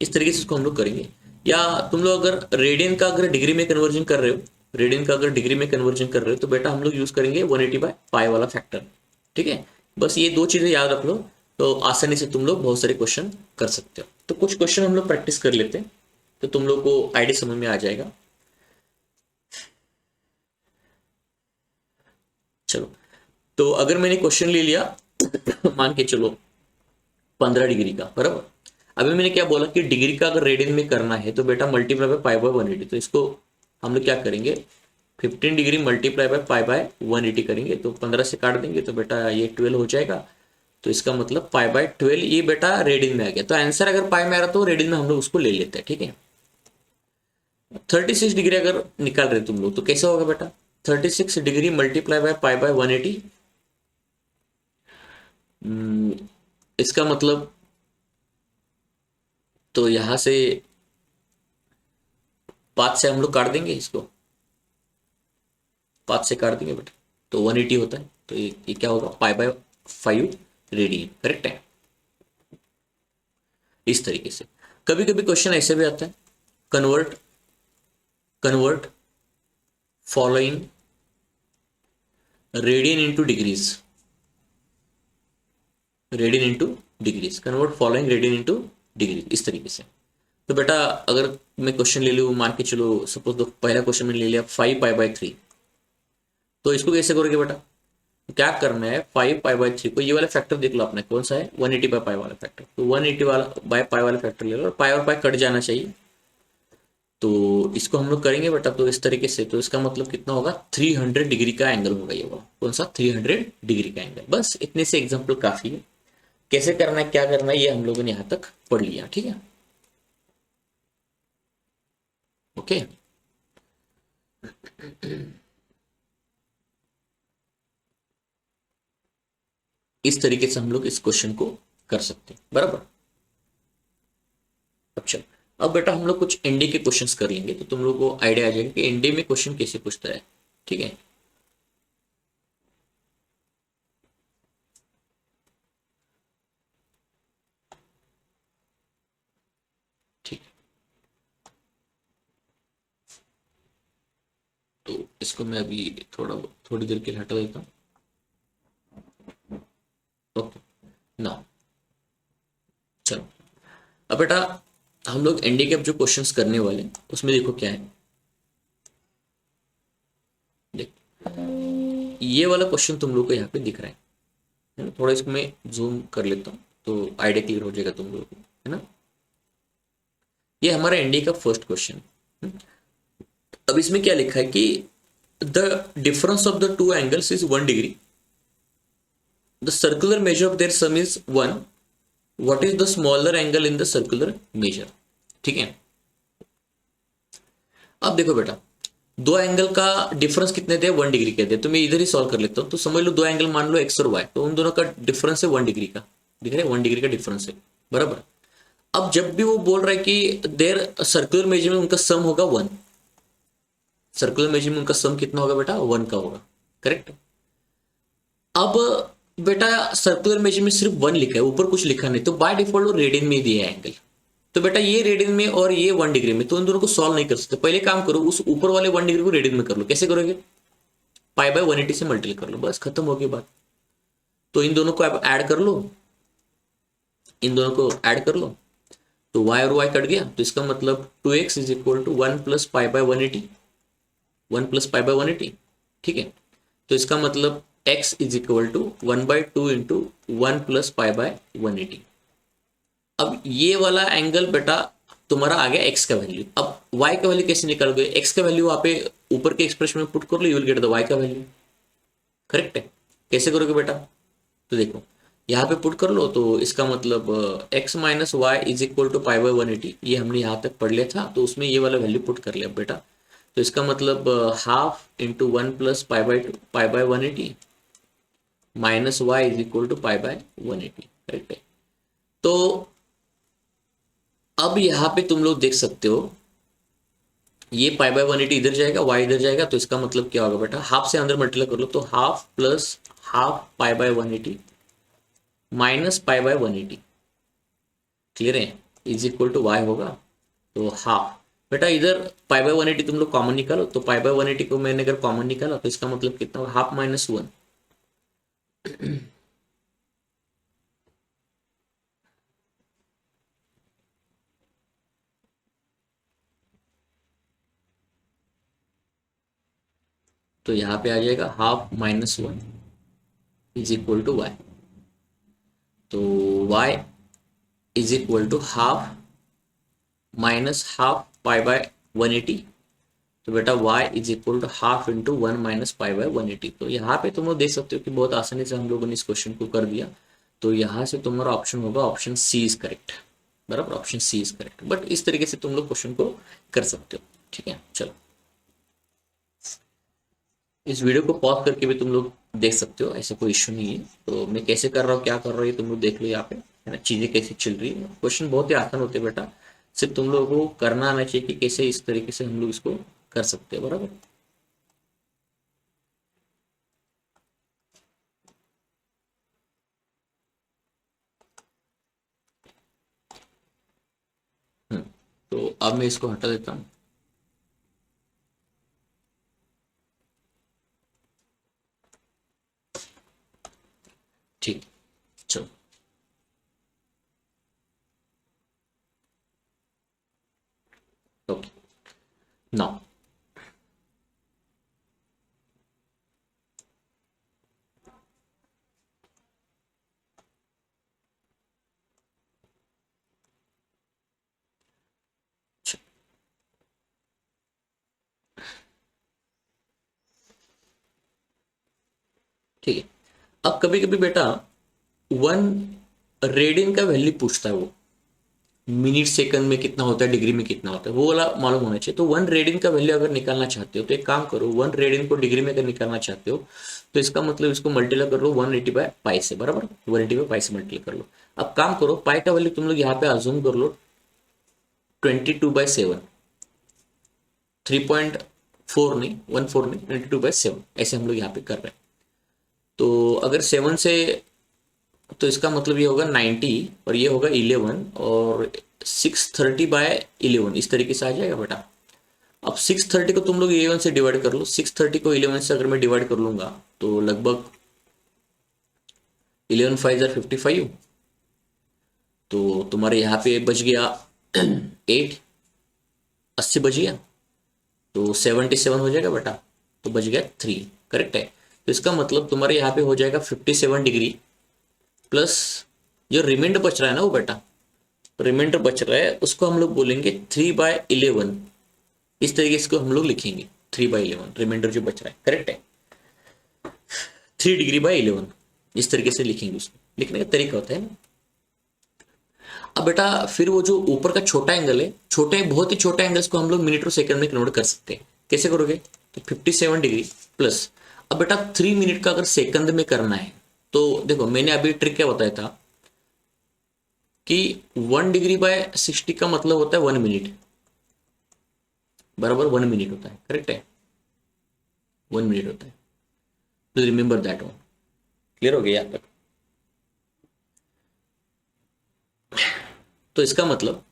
इस तरीके से इसको हम लोग करेंगे। या तुम लोग अगर रेडियन का अगर डिग्री में कन्वर्जन कर रहे हो, रेडियन का अगर डिग्री में कन्वर्जन कर रहे हो, तो बेटा हम लोग यूज करेंगे 180/पाई वाला फैक्टर, ठीक है। बस ये 2 चीजें याद रख लो, तो आसानी से तुम लोग बहुत सारे क्वेश्चन कर सकते हो। तो कुछ क्वेश्चन हम लोग प्रैक्टिस कर लेते हैं, तो तुम लोग को आइडिया समझ में आ जाएगा। चलो, तो अगर मैंने क्वेश्चन ले लिया मान के चलो 15 डिग्री का, बराबर। अभी मैंने क्या बोला कि डिग्री का अगर रेडियन में करना है तो बेटा मल्टीप्लाई बाय पाई/180, तो इसको हम लोग क्या करेंगे, 15 degree multiply by pi by 180 करेंगे, तो 15 से काट देंगे तो बेटा ये 12 हो जाएगा। तो इसका मतलब पाई बाय 12 ये बेटा रेडियन में आ गया। तो आंसर अगर पाई में आ रहा तो रेडियन में हम लोग उसको ले लेते हैं, ठीक है। 36 डिग्री अगर निकाल रहे तुम लोग तो कैसा होगा बेटा, 36 degree multiply by pi by 180, इसका मतलब तो यहां से 5 से हम लोग काट देंगे, इसको 5 से काट देंगे बेटा तो 180 होता है। तो ये क्या होगा, पाई बाय 5 रेडियन, करेक्ट है। इस तरीके से कभी कभी क्वेश्चन ऐसे भी आता है, convert convert following radian into degrees, radian into degrees, convert following radian into degrees, इस तरीके से। तो बेटा अगर मैं क्वेश्चन ले लूँ, मान के चलो सपोज तो पहला क्वेश्चन मैंने ले लिया 5 पाई बाय 3, तो इसको कैसे करोगे बेटा, क्या करना है, 5 पाई बाय 3 को ये वाला फैक्टर देख लो आपने कौन सा है, 180 बाय पाई वाला फैक्टर, तो 180 वाला बाय पाई वाला फैक्टर ले लो, और पाई और पाई कट जाना चाहिए। तो इसको हम लोग करेंगे बेटा तो इस तरीके से, तो इसका मतलब कितना होगा, 300 डिग्री का एंगल होगा ये वाला, कौन सा, 300 डिग्री का एंगल। बस इतने से एग्जाम्पल काफी है, कैसे करना है क्या करना है ये हम लोगों ने यहां तक पढ़ लिया, ठीक है, ओके। इस तरीके से हम लोग इस क्वेश्चन को कर सकते हैं, बराबर। अच्छा, अब बेटा हम लोग कुछ एनडी के क्वेश्चंस कर लेंगे तो तुम लोग को आइडिया आ जाएगा कि एनडी में क्वेश्चन कैसे पूछता है, ठीक है। ठीक है, तो इसको मैं अभी थोड़ी देर के लिए हटा देता हूँ, ओके ना। चलो अब बेटा हम लोग एनडी के अब जो क्वेश्चंस करने वाले हैं उसमें देखो क्या है, देख ये वाला क्वेश्चन तुम लोग को यहाँ पे दिख रहा है ना, थोड़ा इसको मैं जूम कर लेता हूँ तो आइडिया क्लियर हो जाएगा तुम लोगों को, है ना। ये हमारा एनडी का फर्स्ट क्वेश्चन। अब इसमें क्या लिखा है कि the difference of the two angles is 1 degree, the circular measure of their sum is 1, what is the smaller angle in the circular measure, ठीक है। अब देखो बेटा दो एंगल का डिफरेंस कितने थे, 1 डिग्री के थे, तो मैं इधर ही सॉल्व कर लेता हूं। तो समझ लो दो एंगल मान लो एक्स और वाई, तो उन दोनों का डिफरेंस है 1 डिग्री का, दिख रहा है 1 डिग्री का डिफरेंस है, बराबर। अब जब भी वो बोल रहा है कि देर सर्कुलर मेजर में उनका सम होगा 1, सर्कुलर मेजर में उनका सम कितना होगा बेटा, 1 का होगा, करेक्ट। अब बेटा सर्कुलर मेजर में सिर्फ 1 लिखा है, ऊपर कुछ लिखा नहीं, तो बाय डिफॉल्ट वो रेडियन में दिया है एंगल। तो बेटा ये रेडियन में और ये 1 डिग्री में, तो इन दोनों को सॉल्व नहीं कर सकते। पहले काम करो उस ऊपर वाले 1 डिग्री को रेडियन में कर लो, कैसे करोगे, पाई बाय 180 से मल्टीप्लाई कर लो, बस खत्म हो गई बात। तो इन दोनों को आप ऐड कर लो, इन दोनों को ऐड कर लो, तो y और y कट गया, तो इसका मतलब 2x is equal to 1 plus pi by 180, 1 plus pi by 180, ठीक है। तो इसका मतलब x is equal to 1/2 into 1 plus pi by 180। अब ये वाला एंगल बेटा तुम्हारा आ गया x का वैल्यू। अब y का वैल्यू कैसे निकालोगे, x का वैल्यू वहां पे ऊपर के एक्सप्रेशन में पुट कर लो, you will get the y का वैल्यू, करेक्ट है। कैसे करोगे बेटा, तो देखो यहाँ पे पुट कर लो, तो इसका मतलब x minus y is equal to pi by 180, ये हमने यहाँ तक पढ़ लिया था, तो उसमें ये वाला वैल्यू पुट कर लिया बेटा। तो इसका मतलब half into 1 plus pi by 180 minus y is equal to pi by 180, correct है। तो अब यहाँ पे तुम लोग देख सकते हो ये पाई बाय 180 इधर जाएगा, y इधर जाएगा, तो इसका मतलब क्या होगा बेटा, हाफ से अंदर मल्टीप्लाई कर लो, तो half plus half pi by 180 minus pi by 180, clear है, इज इक्वल टू वाई होगा, तो हाफ। बेटा इधर पाई बाय 180 तुम लोग कॉमन निकालो, तो पाई बाय 180 को मैंने अगर कॉमन निकाला तो इसका मतलब कितना होगा, हाफ माइनस 1, तो यहाँ पे आ जाएगा half minus 1 is equal to y, तो y is equal to half minus half pi by 180, तो बेटा y is equal to half into 1 minus pi by 180। तो यहाँ पे तुम लोग देख सकते हो कि बहुत आसानी से हम लोगों ने इस क्वेश्चन को कर दिया। तो यहाँ से तुम्हारा ऑप्शन होगा ऑप्शन सी इज करेक्ट, बराबर, option C is correct. But इस तरीके से तुम लोग क्वेश्चन को कर सकते हो, ठीक है। चलो, इस वीडियो को पॉज करके भी तुम लोग देख सकते हो, ऐसा कोई इश्यू नहीं है। तो मैं कैसे कर रहा हूँ, क्या कर रहा हूँ, ये तुम लोग देख लो यहाँ पे, है ना, चीजें कैसे चल रही है। क्वेश्चन बहुत ही आसान होते हैं बेटा, सिर्फ तुम लोगों को करना आना चाहिए कि कैसे इस तरीके से हम लोग इसको कर सकते हैं, बराबर। तो अब मैं इसको हटा देता हूँ। ठीक, चलो, ओके, नाउ ठीक है। अब कभी कभी बेटा 1 रेडियन का वैल्यू पूछता है वो, मिनट सेकंड में कितना होता है, डिग्री में कितना होता है, वो वाला मालूम होना चाहिए। तो 1 रेडियन का वैल्यू अगर निकालना चाहते हो तो एक काम करो, 1 रेडियन को डिग्री में अगर निकालना चाहते हो तो इसका मतलब इसको मल्टीप्लाई कर लो 180 बाय पाई से, बराबर, 180 बाय पाई से मल्टीप्लाई कर लो। अब काम करो, पाई का वैल्यू तुम लोग यहाँ पे अज्यूम कर लो 22/7, 3.4 नहीं, 14 नहीं, 22/7, ऐसे हम लोग यहाँ पे कर रहे हैं। तो अगर 7 से, तो इसका मतलब ये होगा 90 और ये होगा 11 और 630/11 इस तरीके से आ जाएगा बेटा। अब 630 को तुम लोग 11 से डिवाइड कर लो, 630 को 11 से अगर मैं डिवाइड कर लूंगा तो लगभग 11 5 55, तो तुम्हारे यहाँ पे बच गया 8, 80 बच गया, तो 77 हो जाएगा बेटा, तो बच गया 3, करेक्ट है। तो इसका मतलब तुम्हारे यहाँ पे हो जाएगा 57 डिग्री प्लस जो रिमाइंडर बच रहा है ना वो बेटा, रिमाइंडर बच रहा है उसको हम लोग बोलेंगे 3/11, इस तरीके से इसको हम लोग लिखेंगे 3/11, रिमाइंडर जो बच रहा है, करेक्ट है, 3 डिग्री/11 इस तरीके से लिखेंगे। उसको लिखने का तरीका होता है ना। अब बेटा फिर वो जो ऊपर का छोटा एंगल है, छोटे बहुत ही छोटे एंगल्स को हम लोग मिनट और सेकंड में कन्वर्ट कर सकते हैं। कैसे करोगे, तो 57 डिग्री प्लस, अब बेटा 3 मिनट का अगर सेकंड में करना है तो देखो मैंने अभी ट्रिक क्या बताया था कि 1 डिग्री/60 का मतलब होता है 1 मिनट, बराबर 1 मिनट होता है, करेक्ट है, 1 मिनट होता है। तो रिमेंबर दैट वन, क्लियर हो गया यहाँ तक। तो इसका मतलब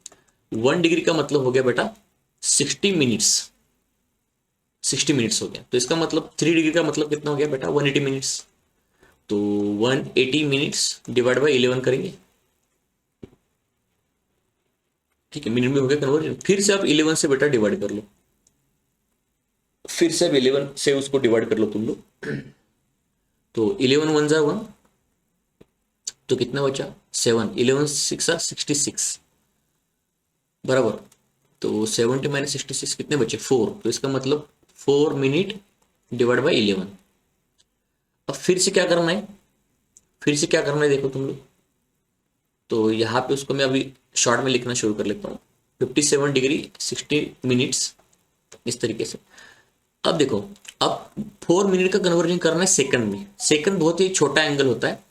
1 डिग्री का मतलब हो गया बेटा 60 मिनट्स, 60 मिनट्स हो गया। तो इसका मतलब 3 डिग्री का मतलब कितना हो गया बेटा 180 मिनट्स। तो 180 मिनट्स डिवाइड बाई 11 करेंगे, ठीक है, मिनट में हो गया कन्वर्जन। फिर से आप 11 से बेटा डिवाइड कर लो, फिर से अब 11 से उसको डिवाइड कर लो तुम लोग। तो 11 1 जा 1, तो कितना बचा 7, 11 6 66, बराबर। तो 70 - 66 कितने बचे 4, तो इसका मतलब 4 मिनट डिवाइड बाई 11। अब फिर से क्या करना है, फिर से क्या करना है देखो तुम लोग, तो यहाँ पे उसको मैं अभी शॉर्ट में लिखना शुरू कर लेता हूँ, 57 डिग्री 60 मिनट्स इस तरीके से। अब देखो, अब 4 मिनट का कन्वर्जन करना है सेकंड में, सेकंड बहुत ही छोटा एंगल होता है,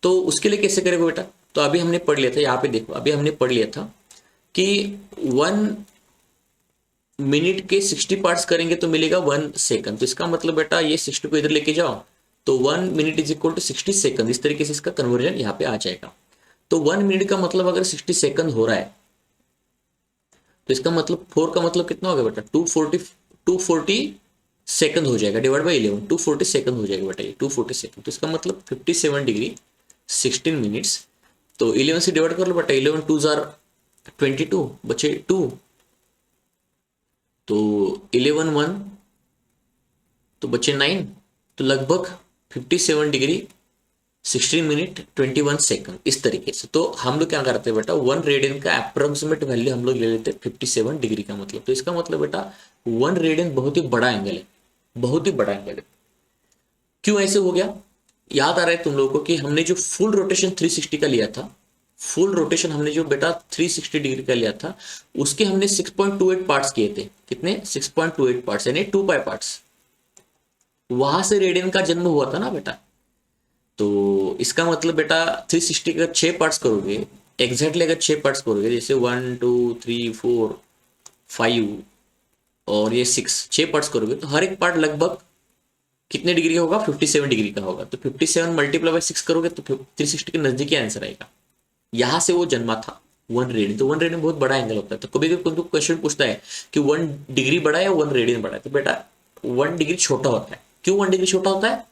तो उसके लिए कैसे करेगा बेटा, तो अभी हमने पढ़ लिया था, यहाँ पे देखो अभी हमने पढ़ लिया था कि 1 मिनट के 60 पार्ट्स करेंगे तो मिलेगा 1 सेकंड। तो इसका मतलब बेटा ये 60 को इधर लेके जाओ, तो 1 minute is equal to 60 second, इस तरीके से इसका कन्वर्जन यहाँ पे आ जाएगा। तो 1 मिनट का मतलब अगर 60 सेकंड हो रहा है तो इसका मतलब 4 का मतलब कितना होगा बेटा 240 सेकंड हो जाएगा, डिवाइड बाई 11, 240 सेकंड हो जाएगा बेटा, ये 240 सेकंड। तो इसका मतलब 57 डिग्री 16 मिनट्स, तो 11 से डिवाइड कर लो बेटा, 11 2 जार 22 बचे 2, तो 11 1 तो बचे 9, तो लगभग 57 डिग्री 16 मिनट 21 सेकंड, इस तरीके से। तो हम लोग क्या करते हैं बेटा, 1 रेडियन का अप्रोक्सीमेट वैल्यू हम लोग ले लेते हैं 57 डिग्री का मतलब। तो इसका मतलब बेटा 1 रेडियन बहुत ही बड़ा एंगल है, बहुत ही बड़ा एंगल है। क्यों ऐसे हो गया? याद आ रहा है तुम लोगों को कि हमने जो फुल रोटेशन 360 का लिया था, फुल रोटेशन हमने जो बेटा 360 डिग्री का लिया था, उसके हमने 6.28 पार्ट्स किए थे। कितने? 6.28 पार्ट्स, यानी 2 पाई पार्ट्स। वहां से रेडियन का जन्म हुआ था ना बेटा। तो इसका मतलब बेटा 360 का 6 पार्ट्स करोगे, एग्जैक्टली अगर 6 पार्ट्स करोगे, जैसे 1 2 3 4 5 और ये 6, 6 पार्ट्स करोगे, तो हर एक पार्ट लगभग कितने डिग्री का होगा? 57 डिग्री का होगा। तो 57 मल्टीप्लाई बाय 6 करोगे तो 360 के नजदीक आंसर आएगा। यहां से वो जन्मा था 1 रेडियन। तो 1 रेडियन बहुत बड़ा एंगल होता है। तो कभी कभी तुमको क्वेश्चन पूछता है कि 1 डिग्री बड़ा है या 1 रेडियन बड़ा है, तो बेटा 1 डिग्री छोटा होता है। क्यों 1 डिग्री छोटा होता है?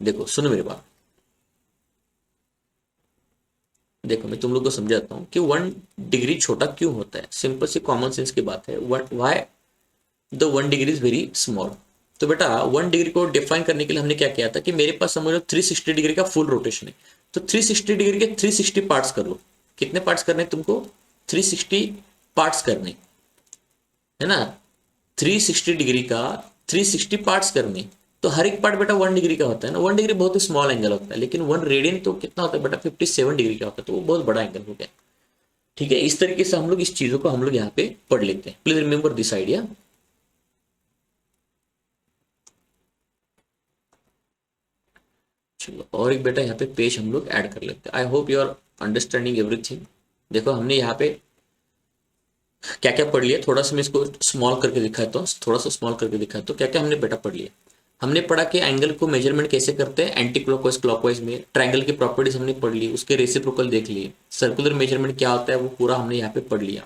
देखो सुनो मेरी बात, देखो मैं तुम लोग को समझाता हूँ कि 1 डिग्री छोटा क्यों होता है। सिंपल सी कॉमन सेंस की बात है। Why the 1 degree is very small. तो बेटा 1 डिग्री को डिफाइन करने के लिए हमने क्या किया था कि मेरे पास समझ लो 360 डिग्री का फुल रोटेशन है। तो 360 डिग्री के 360 पार्ट्स कर लो। कितने पार्ट्स करने तुमको? 360 पार्ट्स करने, है ना। 360 डिग्री का 360 पार्ट्स करने। तो हर एक पार्ट बेटा 1 डिग्री का होता है ना। 1 डिग्री बहुत ही स्मॉल एंगल होता है, लेकिन 1 रेडियन तो कितना होता है बेटा? 57 डिग्री का होता है। तो वो बहुत बड़ा एंगल हो गया। ठीक है, इस तरीके से हम लोग इस चीजों को हम लोग यहाँ पे पढ़ लेते हैं। Please remember this idea. चलो, और एक बेटा यहाँ पे पेज हम लोग ऐड कर लेते हैं। I hope you are understanding everything. देखो हमने यहाँ पे क्या क्या पढ़ लिया, थोड़ा सा मैं इसको स्मॉल करके दिखाता हूँ, थोड़ा सा स्मॉल करके दिखाता हूँ क्या क्या हमने बेटा पढ़ लिया। हमने पढ़ा कि एंगल को मेजरमेंट कैसे करते हैं एंटी क्लॉकवाइज क्लॉकवाइज में। ट्रायंगल की प्रॉपर्टीज हमने पढ़ ली, उसके रेसिप्रोकल देख लिए। सर्कुलर मेजरमेंट क्या होता है वो पूरा हमने यहाँ पे पढ़ लिया।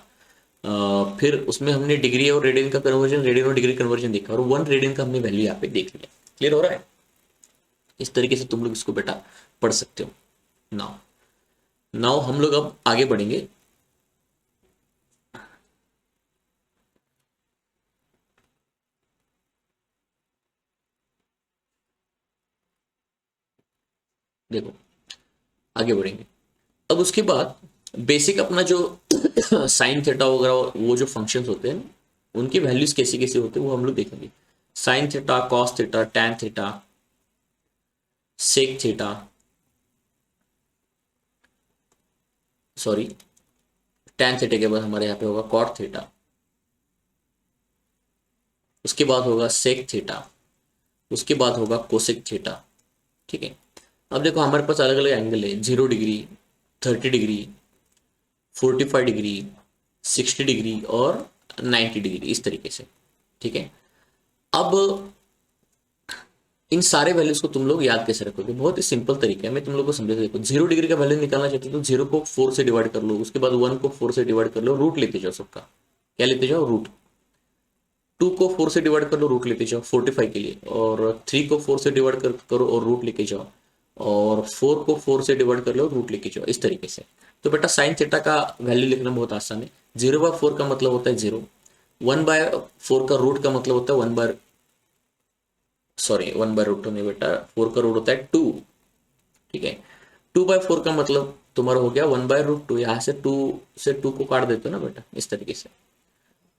फिर उसमें हमने डिग्री और रेडियन का कन्वर्जन, रेडियन और डिग्री कन्वर्जन देखा, और 1 रेडियन का हमने वैल्यू यहाँ पे देख लिया। क्लियर हो रहा है? इस तरीके से तुम लोग इसको बेटा पढ़ सकते हो। नाउ नाउ हम लोग अब आगे बढ़ेंगे। देखो आगे बढ़ेंगे। अब उसके बाद बेसिक अपना जो साइन थीटा वगैरह वो जो फंक्शंस होते हैं उनकी वैल्यूज कैसी कैसी होती है वो हम लोग देखेंगे। Sine theta, cos theta, tan theta, sec theta, sorry tan theta के बाद हमारे यहाँ पे होगा कॉट थीटा, उसके बाद होगा सेक थीटा, उसके बाद होगा कोसेक थीटा। ठीक है, अब देखो हमारे पास अलग अलग एंगल है, 0 डिग्री, 30 डिग्री, 45 डिग्री, 60 डिग्री और 90 डिग्री, इस तरीके से। ठीक है, अब इन सारे वैल्यूज को तुम लोग याद कैसे रखोगे? बहुत ही सिंपल तरीका है, मैं तुम लोग को समझा। देखो 0 डिग्री का वैल्यू निकालना चाहते हो तो 0 को 4 से डिवाइड कर लो, उसके बाद 1 को 4 से डिवाइड कर लो, रूट लेते जाओ सबका। क्या लेते जाओ? रूट। 2 को 4 से डिवाइड कर लो, रूट लेते जाओ 45 के लिए, और 3 को 4 से डिवाइड करो और रूट लेके जाओ, और 4 को 4 से डिवाइड कर लो, रूट लेके जाओ, इस तरीके से। तो बेटा साइन थीटा का वैल्यू लिखना बहुत आसान है। 0/4 का मतलब होता है 0, 1/4 का रूट का मतलब होता है 1/√2 नहीं बेटा, 4 का रूट होता है 2। ठीक है, 2/4 का मतलब तुम्हारा हो गया 1/√2। यहाँ से 2 को काट देते हो ना बेटा, इस तरीके से।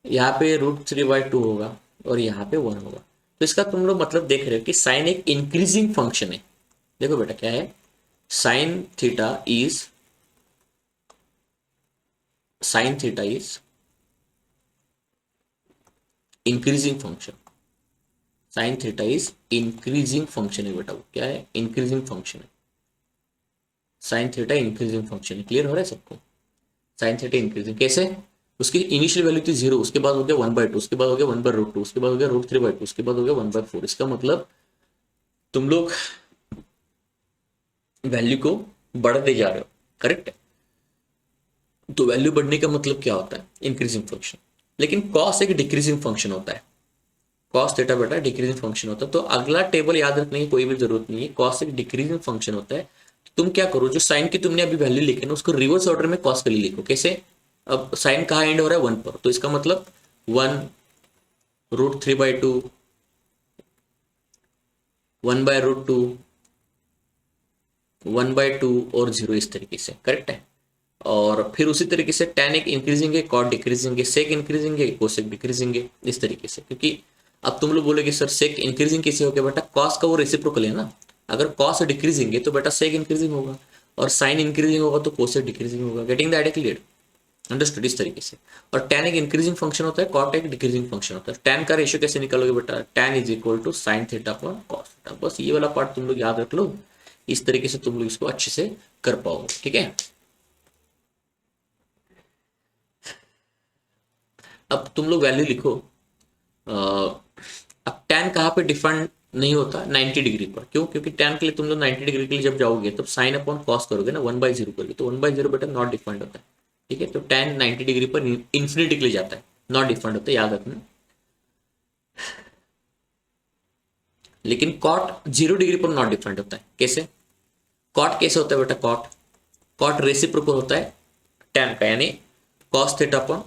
यहाँ पे √3/2 होगा और यहाँ पे 1 होगा। तो इसका तुम लोग मतलब देख रहे हो कि साइन एक इंक्रीजिंग फंक्शन है। देखो बेटा क्या है, sign theta is increasing function. Sign theta is increasing function है बेटा। वो क्या है? इंक्रीजिंग फंक्शन है। साइन थीटा इंक्रीजिंग फंक्शन है। क्लियर हो रहा है सबको? साइन थीटा इंक्रीजिंग कैसे? उसकी इनिशियल वैल्यू थी 0, उसके बाद हो गया 1/2, उसके बाद हो गया 1/√2, उसके बाद हो गया √3/2, उसके बाद हो गया 1/4। इसका मतलब तुम लोग वैल्यू को बढ़ते जा रहे हो, करेक्ट है। तो वैल्यू बढ़ने का मतलब क्या होता है? Increasing function. लेकिन कॉस एक डिक्रीजिंग फंक्शन होता है। कॉस थीटा बेटा डिक्रीजिंग फंक्शन होता है। तो अगला टेबल याद रखने की कोई भी जरूरत नहीं है। कॉस एक डिक्रीजिंग फंक्शन होता है। तुम क्या करो, जो साइन की तुमने अभी वैल्यू लिखी ना, उसको रिवर्स ऑर्डर में कॉस के लिए लिखो। कैसे? अब साइन कहाँ एंड हो रहा है? 1 पर, तो इसका मतलब 1 √3/2, 1/√2, 1/2 और 0 इस तरीके से, करेक्ट है। और फिर उसी तरीके से tan एक इंक्रीजिंग है, कॉट डिक्रीजिंग है, सेक इंक्रीजिंग है, कोसेक डिक्रीजिंग है, इस तरीके से। क्योंकि अब तुम लोग बोलोगे सर सेक इंक्रीजिंग कैसे हो गया, बेटा कॉस का वो रेसिप्रोकल है ना। अगर कॉस डिक्रीजिंग है तो बेटा सेक इंक्रीजिंग होगा, और साइन इंक्रीजिंग होगा तो कोसेक डिक्रीजिंग होगा। Getting the idea clear, understood इस तरीके से। और tan एक इंक्रीजिंग फंक्शन होता है, कॉट एक डिक्रीजिंग फंक्शन होता है। tan का रेशियो कैसे निकालोगे बेटा, tan is equal to sine theta upon cos theta. बस ये वाला पार्ट तुम लोग याद रख लो, इस तरीके से तुम लोग इसको अच्छे से कर पाओगे, ठीक है। अब तुम लोग वैल्यू लिखो। अब tan कहाँ पे डिफाइंड नहीं होता, 90 डिग्री पर। क्यों, क्योंकि tan के लिए तुम लोग 90 डिग्री के लिए जब जाओगे तब साइन अपॉन कॉस करोगे ना, 1/0 करोगे, तो 1/0 बेटा नॉट डिफाइंड होता है, ठीक है। तो tan 90 डिग्री पर इन्फिनिटी के लिए जाता है, नॉट डिफाइंड होता है, याद रखना। लेकिन कॉट 0 डिग्री पर नॉट डिफाइंड होता है। कैसे, कॉट कैसे होता है बेटा, कॉट रेसिप्रोकल होता है tan का, यानी cos theta upon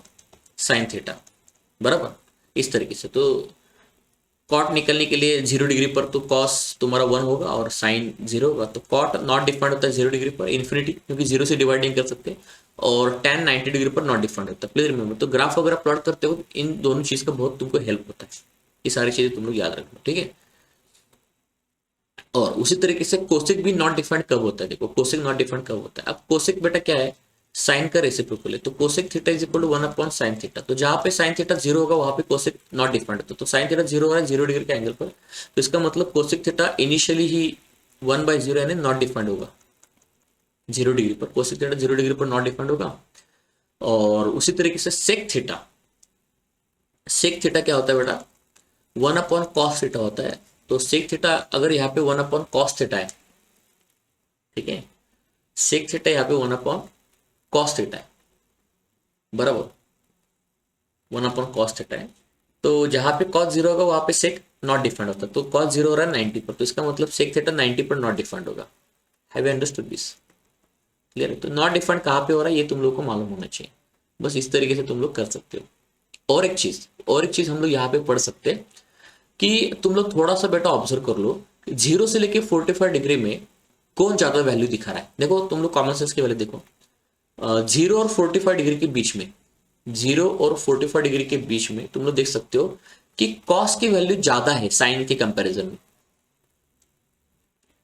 sine theta, बराबर इस तरीके से। तो कॉट निकलने के लिए 0 डिग्री पर तो कॉस तुम्हारा 1 होगा और साइन 0 होगा। तो कॉट नॉट डिफाइंड होता है 0 डिग्री पर, इन्फिनिटी, क्योंकि 0 से डिवाइड नहीं कर सकते। और tan 90 डिग्री पर नॉट डिफाइंड होता है, प्लीज रिमेंबर। तो ग्राफ वगैरह प्लॉट करते हो इन दोनों चीज का बहुत तुमको हेल्प होता है, ये सारी चीजें तुम लोग याद रखना, ठीक है। और उसी तरीके से कोसेक भी नॉट डिफाइंड कब होता है, देखो कोसेक नॉट डिफाइंड कब होता है। अब कोसेक बेटा क्या है, साइन का रेसिप्रोकल है। तो cosec theta is equal to 1 upon sine theta. तो जहां पे साइन थीटा 0 होगा वहां पे कोसेक नॉट डिफाइंड होता है। तो साइन थीटा 0 हो रहा है 0 डिग्री के एंगल पर, तो इसका मतलब कोसेक थीटा इनिशियली ही 1/0 यानी नॉट डिफाइंड होगा 0 डिग्री पर। कोसेक थीटा 0 डिग्री पर नॉट डिफाइंड होगा। और उसी तरीके से सेक थीटा क्या होता है बेटा, 1 अपॉन कॉस थीटा होता है। तो सेक थीटा अगर यहाँ पे 1 अपॉन कॉस थीटा है, ठीक है, सेक थीटा यहाँ पे 1 अपॉन कॉस थीटा है, बराबर 1 अपॉन कॉस थीटा है। तो जहां पे कॉस 0 होगा वहां पे सेक नॉट डिफाइंड होता है। तो कॉस 0 हो रहा है 90 पर, तो इसका मतलब सेक थीटा 90 पर नॉट डिफाइंड होगा। Have you understood this, clear है। तो नॉट डिफाइंड कहाँ पे हो रहा है ये तुम लोग को मालूम होना चाहिए, बस इस तरीके से तुम लोग कर सकते हो। और एक चीज हम लोग यहाँ पे पढ़ सकते हैं कि तुम लोग थोड़ा सा बेटा ऑब्जर्व कर लो, 0 से लेके 45 डिग्री में कौन ज्यादा वैल्यू दिखा रहा है। देखो तुम लोग कॉमन सेंस की वैल्यू देखो, 0 और 45 डिग्री के बीच में, 0 और 45 डिग्री के बीच में तुम लोग देख सकते हो कि कॉस की वैल्यू ज्यादा है साइन के कंपैरिजन में।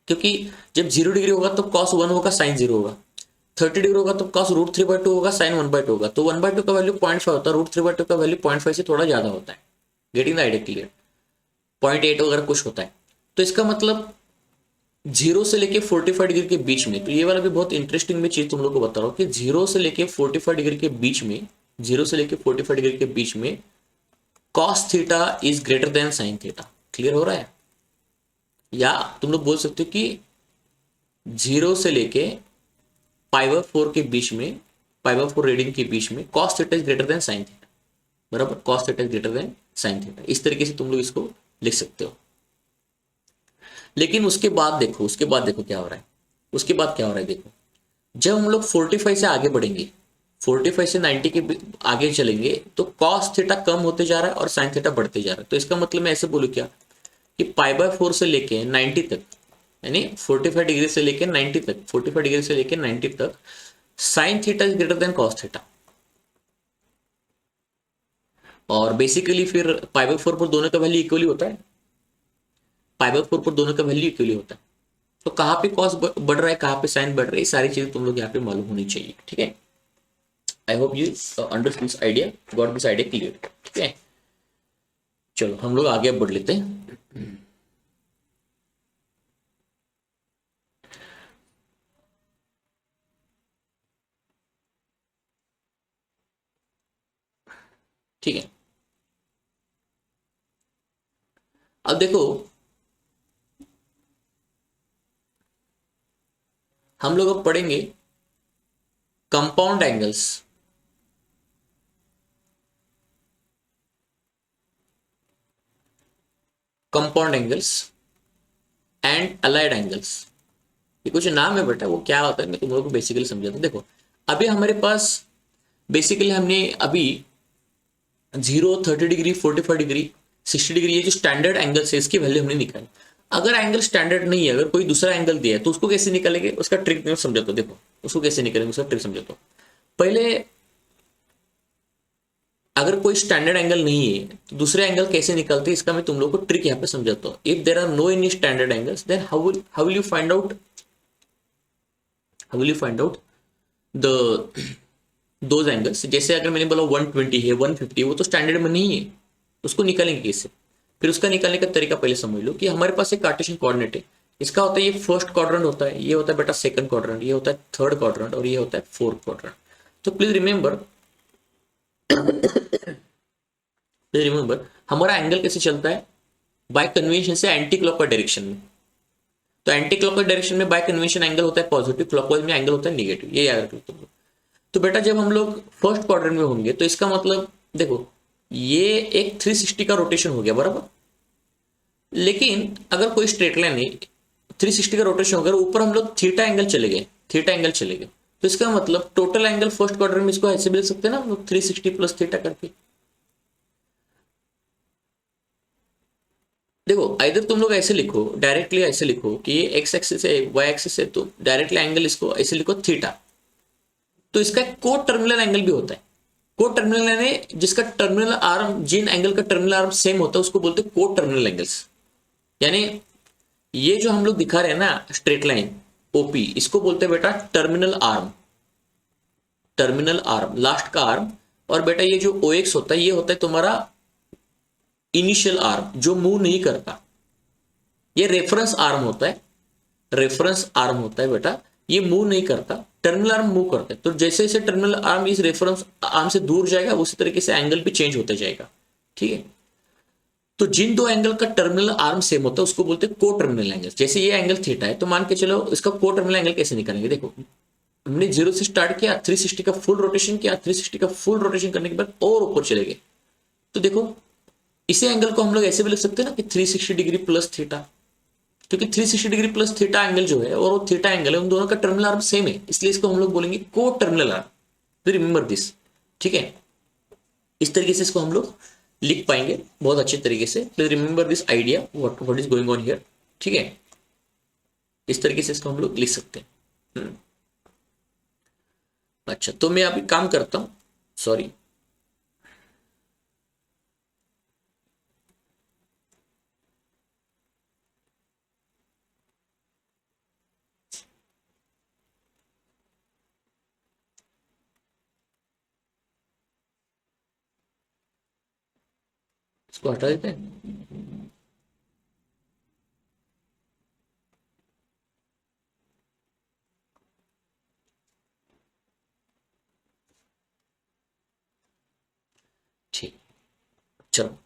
क्योंकि जब 0 डिग्री होगा तो कॉस 1 होगा, साइन 0 होगा। 30 डिग्री होगा तो कॉस √3/2 होगा, साइन 1/2 होगा। तो 1/2 का वैल्यू 0.5 होता है, √3/2 का वैल्यू 0.5 से थोड़ा ज्यादा होता है। गेटिंग द आइडिया क्लियर, 0.8 वगैरह कुछ होता है। तो इसका मतलब 0 से लेके 45 डिग्री के बीच में, तो ये वाला भी बहुत इंटरेस्टिंग में चीज तुम लोग को बता रहा हूँ कि 0 से लेके 45 डिग्री के बीच में, 0 से लेके 45 डिग्री के बीच में cos theta is greater than sine theta. Clear हो रहा है। या तुम लोग बोल सकते हो कि 0 से लेके π/4 के बीच में, π/4 रीडिंग के बीच में cos theta is greater than sine theta, बराबर cos theta is greater than sine theta. इस तरीके से तुम लोग इसको लिख सकते हो। लेकिन उसके बाद देखो क्या हो रहा है। उसके बाद क्या हो रहा है देखो, जब हम लोग 45 से आगे बढ़ेंगे, 45 से 90 के आगे चलेंगे, तो कॉस थीटा कम होते जा रहा है और साइन थीटा बढ़ते जा रहा है। तो इसका मतलब मैं ऐसे बोलूँ क्या कि π/4 से लेके 90 तक, यानी 45 डिग्री से लेके 90 तक, 45 डिग्री से लेके 90 तक sign theta is greater then cos theta. और बेसिकली फिर π/4 पर दोनों का वैल्यू इक्वली होता है, π/4 पर दोनों का वैल्यू इक्वली होता है। तो कहाँ पे कॉस बढ़ रहा है, कहाँ पे साइन बढ़ रहा है, ये सारी चीजें तुम लोग यहाँ पे मालूम होनी चाहिए, ठीक है। आई hope you understood this idea, got this idea clear, ठीक है। चलो हम लोग आगे बढ़ लेते हैं। ठीक है, अब देखो हम लोग अब पढ़ेंगे compound angles. Compound angles and allied angles, ये कुछ नाम है बेटा, वो क्या होता है मैं तुम लोगों को बेसिकली समझाता हूँ। देखो अभी हमारे पास बेसिकली हमने अभी 0, 30 डिग्री, 45 डिग्री, 60 डिग्री, ये जो स्टैंडर्ड एंगल्स है इसकी वैल्यू हमने निकाली। अगर एंगल स्टैंडर्ड नहीं है, अगर कोई दूसरा एंगल दिया है तो उसको कैसे निकालेंगे, उसका ट्रिक मैं समझाता हूं। देखो उसको कैसे निकालेंगे, उसका ट्रिक समझाता हूं। पहले अगर कोई स्टैंडर्ड एंगल नहीं है तो दूसरे एंगल कैसे निकलते हैं, इसका मैं तुम लोग को ट्रिक यहाँ पे समझाता हूँ। If there are no any standard angles then how will you find out, how will you find out the those angles. जैसे अगर मैंने बोला 120 है, 150, वो तो स्टैंडर्ड में नहीं है, उसको निकालेंगे कैसे। फिर उसका निकालने का तरीका पहले समझ लो कि हमारे पास एक कार्टेशियन कोऑर्डिनेट है। इसका होता है ये फर्स्ट क्वाड्रेंट होता है, ये होता है बेटा सेकंड क्वाड्रेंट, ये होता है थर्ड क्वाड्रेंट, और ये होता है फोर्थ क्वाड्रेंट। तो प्लीज रिमेंबर हमारा एंगल कैसे चलता है, बाय कन्वेंशन से एंटी क्लॉकवाइज डायरेक्शन में। तो एंटी क्लॉकवाइज डायरेक्शन में बाय कन्वेंशन एंगल होता है पॉजिटिव, क्लॉकवाइज में एंगल होता है नेगेटिव, ये याद रखो तुम लोग। तो बेटा जब हम लोग फर्स्ट क्वाड्रेंट में होंगे तो इसका मतलब देखो ये एक 360 का रोटेशन हो गया बराबर। लेकिन अगर कोई स्ट्रेट लाइन है, 360 का रोटेशन हो गया, ऊपर हम लोग थीटा एंगल चले गए, थीटा एंगल चले गए, तो इसका मतलब टोटल एंगल फर्स्ट क्वाड्रेंट में इसको ऐसे भी लिख सकते हैं ना हम लोग, 360 प्लस थीटा करके। देखो इधर तुम लोग ऐसे लिखो, डायरेक्टली ऐसे लिखो कि ये एक्स एक्सिस है, वाई एक्सिस है, तो डायरेक्टली एंगल इसको ऐसे लिखो थीटा। तो इसका एक को टर्मिनल एंगल भी होता है। को टर्मिनल यानी जिसका टर्मिनल आर्म, जिन एंगल का टर्मिनल आर्म सेम होता है उसको बोलते हैं को टर्मिनल एंगल्स। यानी ये जो हम लोग दिखा रहे हैं ना स्ट्रेट लाइन ओपी, इसको बोलते हैं बेटा terminal arm, terminal arm last का आर्म। और बेटा ये जो ओ एक्स होता है ये होता है तुम्हारा इनिशियल आर्म जो मूव नहीं करता, ये रेफरेंस आर्म होता है, रेफरेंस आर्म होता है बेटा, ये मूव नहीं करता, टर्मिनल आर्म मूव करता है। तो जैसे जैसे टर्मिनल आर्म इस रेफरेंस आर्म से दूर जाएगा उसी तरीके से एंगल भी चेंज होता जाएगा, ठीक है। तो जिन दो एंगल का टर्मिनल आर्म सेम होता है उसको बोलते हैं को टर्मिनल एंगल। जैसे ये एंगल थीटा है तो मान के चलो इसका को टर्मिनल एंगल कैसे निकालेंगे। देखो हमने जीरो से स्टार्ट किया, 360 का फुल रोटेशन किया, 360 का फुल रोटेशन करने के बाद और ऊपर चले गए। तो देखो इसी एंगल को हम लोग ऐसे भी लिख सकते हैं ना कि 360 डिग्री प्लस थीटा, क्योंकि 360 डिग्री प्लस थीटा एंगल जो है और वो थीटा एंगल है, उन दोनों का टर्मिनल आर्म सेम है, इसलिए इसको हम लोग बोलेंगे को टर्मिनल आर्म। तो रिमेंबर दिस, ठीक है। इस तरीके से इसको हम लोग लिख पाएंगे बहुत अच्छे तरीके से। Please remember this idea what is going on here, ठीक है। इस तरीके से इसको हम लोग लिख सकते हैं। अच्छा तो मैं अभी काम करता हूं, सॉरी। इसको हटा देते हैं। ठीक, चलो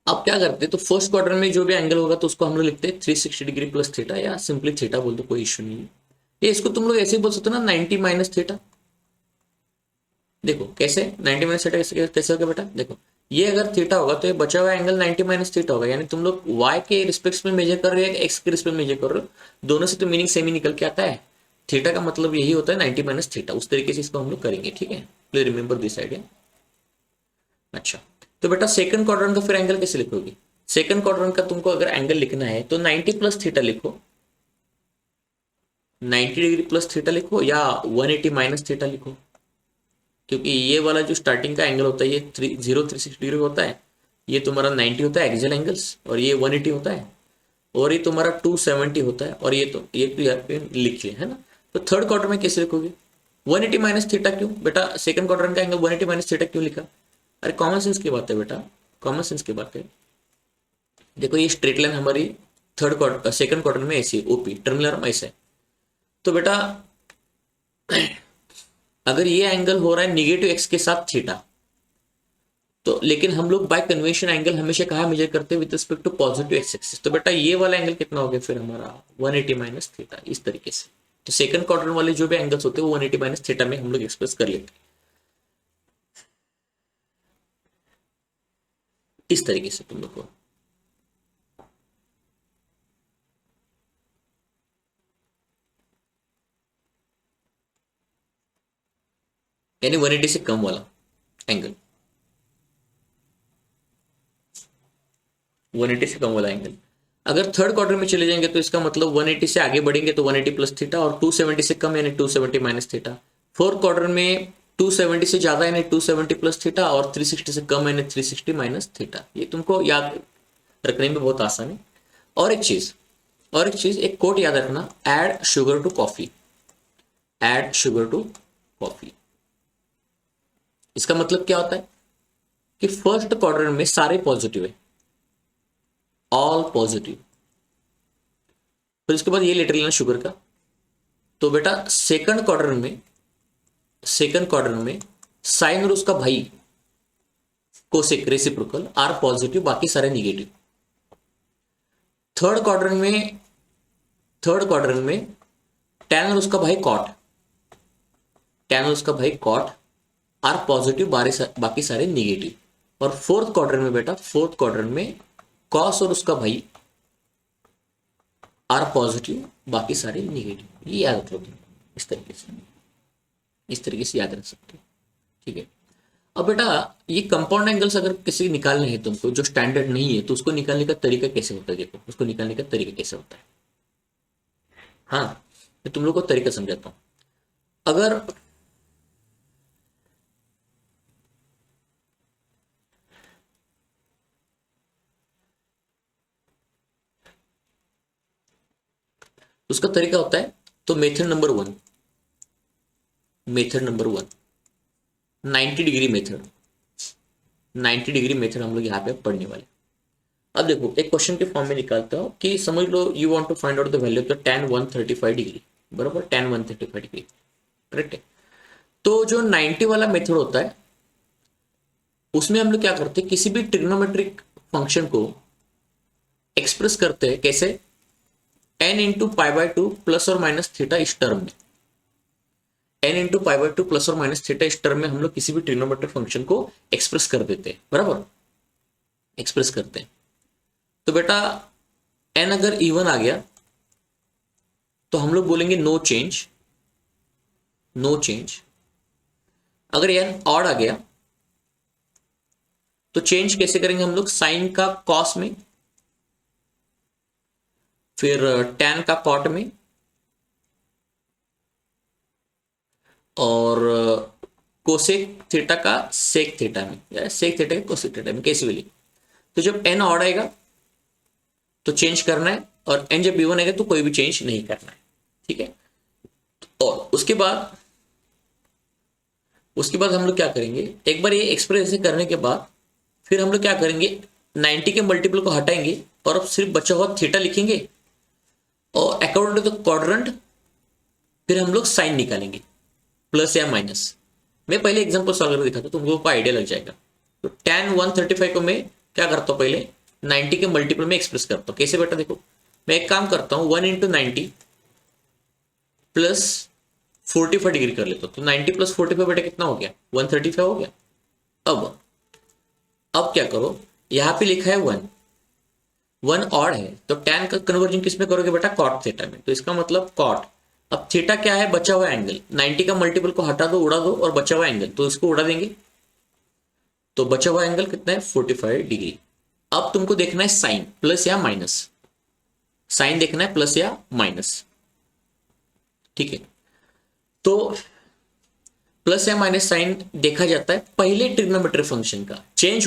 अब क्या करते हैं, तो फर्स्ट क्वार्टर में जो भी एंगल होगा तो उसको हम लोग लिखते हैं 360 डिग्री प्लस थीटा, या सिंपली थीटा बोल दो, कोई इश्यू नहीं है। ये इसको तुम लोग ऐसे ही बोल सकते हो ना 90 माइनस थीटा। देखो कैसे 90 माइनस थीटा कैसे कैसे होगा बेटा, देखो ये अगर थीटा होगा तो ये बचा हुआ एंगल 90 माइनस थीटा होगा। यानी तुम लोग y के रिस्पेक्ट में मेजर कर रहे हो, एक्स के रिस्पेक्ट में मेजर कर रहे हो, दोनों से तो मीनिंग सेम ही निकल के आता है। थीटा का मतलब यही होता है 90 माइनस थीटा, उस तरीके से इसको हम लोग करेंगे, ठीक है। Please remember this idea. अच्छा तो बेटा सेकंड क्वाड्रेंट का फिर एंगल कैसे लिखोगे। सेकंड क्वाड्रेंट का तुमको अगर एंगल लिखना है तो 90 प्लस थीटा लिखो, 90 डिग्री प्लस थीटा लिखो, या 180 माइनस थीटा लिखो। क्योंकि ये वाला जो स्टार्टिंग का एंगल होता है ये 360 डिग्री होता है, ये तुम्हारा 90 होता है एक्सियल एंगल्स, और ये 180 होता है, और ये तुम्हारा 270 होता है, और ये तो यहाँ पे लिख लिया है ना। तो थर्ड क्वार्टर में कैसे लिखोगे 180 माइनस थीटा क्यों बेटा, सेकंड क्वार्टर का एंगल 180 माइनस थीटा क्यों लिखा। अरे कॉमन सेंस की बात है बेटा, कॉमन सेंस की बात है। देखो ये स्ट्रेट लाइन हमारी थर्ड क्वार्टर सेकंड क्वार्टर में ऐसी ओपी टर्मिनल आर्म ऐसा है। तो बेटा अगर ये एंगल हो रहा है निगेटिव एक्स के साथ थीटा, तो लेकिन हम लोग बाय कन्वेंशन एंगल हमेशा कहाँ मेजर करते हैं with respect to positive x axis. तो बेटा ये वाला एंगल कितना हो गया फिर हमारा 180 माइनस थीटा, इस तरीके से। तो सेकंड क्वार्टर वाले जो भी एंगल्स होते हैं वो 180 माइनस थीटा में हम लोग एक्सप्रेस कर लेते हैं इस तरीके से तुम लोग को। यानी 180 से कम वाला एंगल। 180 से कम वाला एंगल। अगर थर्ड क्वाड्रेंट में चले जाएंगे तो इसका मतलब 180 से आगे बढ़ेंगे तो 180 प्लस थीटा, और 270 से कम यानी 270 माइनस थीटा। फोर्थ क्वाड्रेंट में 270 से ज्यादा यानी 270 प्लस थीटा, और 360 से कम यानी 360 माइनस थीटा। ये तुमको याद रखने में बहुत आसान है। और एक चीज एक कोट याद रखना, add sugar to coffee. Add sugar to coffee, इसका मतलब क्या होता है कि फर्स्ट क्वाड्रेंट में सारे पॉजिटिव है, ऑल पॉजिटिव। फिर इसके बाद ये लेटर लेना शुगर का। तो बेटा सेकंड क्वाड्रेंट में साइन और उसका भाई कोसेक रेसिप्रोकल आर पॉजिटिव, बाकी सारे निगेटिव। थर्ड क्वाड्रेंट में टैन और उसका कॉट आर पॉजिटिव, बाकी सारे निगेटिव। और फोर्थ क्वाड्रेंट में कॉस और उसका भाई आर पॉजिटिव, बाकी सारे निगेटिव। ये याद रख लो तुम, इस तरीके से याद रख सकते हो, ठीक है। अब बेटा ये कंपाउंड एंगल्स अगर किसी निकालने हैं तुमको जो स्टैंडर्ड नहीं है, तो उसको निकालने का तरीका कैसे होता है, देखो उसको निकालने का तरीका कैसे होता है। हाँ, मैं तुम लोग को तरीका समझाता हूं। अगर उसका तरीका होता है, तो method number one 90 degree method हम लोग यहाँ पे पढ़ने वाले। अब देखो एक क्वेश्चन के फॉर्म में निकालता हूं कि समझ लो you want to find out the value of the tan 135 degree, बराबर tan 135 डिग्री, करेक्ट है। तो जो 90 वाला मेथड होता है उसमें हम लोग क्या करते हैं, किसी भी ट्रिग्नोमेट्रिक फंक्शन को एक्सप्रेस करते हैं कैसे, n into pi by two plus और माइनस थीटा इस टर्म में। n into pi by two plus और माइनस थीटा इस टर्म में हम लोग किसी भी ट्रिग्नोमेट्रिक फंक्शन को एक्सप्रेस कर देते हैं, बराबर एक्सप्रेस करते हैं। तो बेटा n अगर इवन आ गया तो हम लोग बोलेंगे नो चेंज। अगर n ऑड आ गया तो चेंज कैसे करेंगे हम लोग, साइन का कॉस में, फिर tan का कॉट में, और कोसेक थीटा का सेक थीटा में, या सेक थीटा का कोसेक थीटा में, कैसे भी लिख। तो जब n ऑड आएगा तो चेंज करना है, और n जब इवन आएगा तो कोई भी चेंज नहीं करना है, ठीक है। और उसके बाद हम लोग क्या करेंगे, एक बार ये एक्सप्रेस ऐसे करने के बाद फिर हम लोग क्या करेंगे, 90 के मल्टीपल को हटाएंगे और अब सिर्फ बचा हुआ थीटा लिखेंगे, और अकॉर्डिंग टू द क्वाड्रेंट फिर हम लोग साइन निकालेंगे, प्लस या माइनस। मैं पहले एग्जांपल सॉल्व करके दिखाता हूं, तुम लोगों को आइडिया लग जाएगा। तो tan 135 को मैं क्या करता हूं, पहले 90 के मल्टीपल में एक्सप्रेस करता हूं। कैसे बेटा, देखो मैं एक काम करता हूं, 1 इंटू 90 प्लस 45 डिग्री कर लेता हूं। तो 90 प्लस 45 बेटा कितना हो गया, 135 हो गया। अब क्या करो, यहां पे लिखा है 1 ऑड है, तो tan का कन्वर्जन किस में करोगे बेटा, कॉट थीटा में। तो इसका मतलब कॉट, अब थीटा क्या है, बचा हुआ एंगल। 90 का मल्टीपल को हटा दो, उड़ा दो, और बचा हुआ एंगल, तो इसको उड़ा देंगे। तो बचा हुआ एंगल कितना है, 45 डिग्री। अब तुमको देखना है साइन, प्लस या माइनस। साइन देखना है प्लस या माइनस, ठीक है। तो प्लस या माइनस साइन देखा जाता है पहले ट्रिग्नोमेट्रिक फंक्शन का। चेंज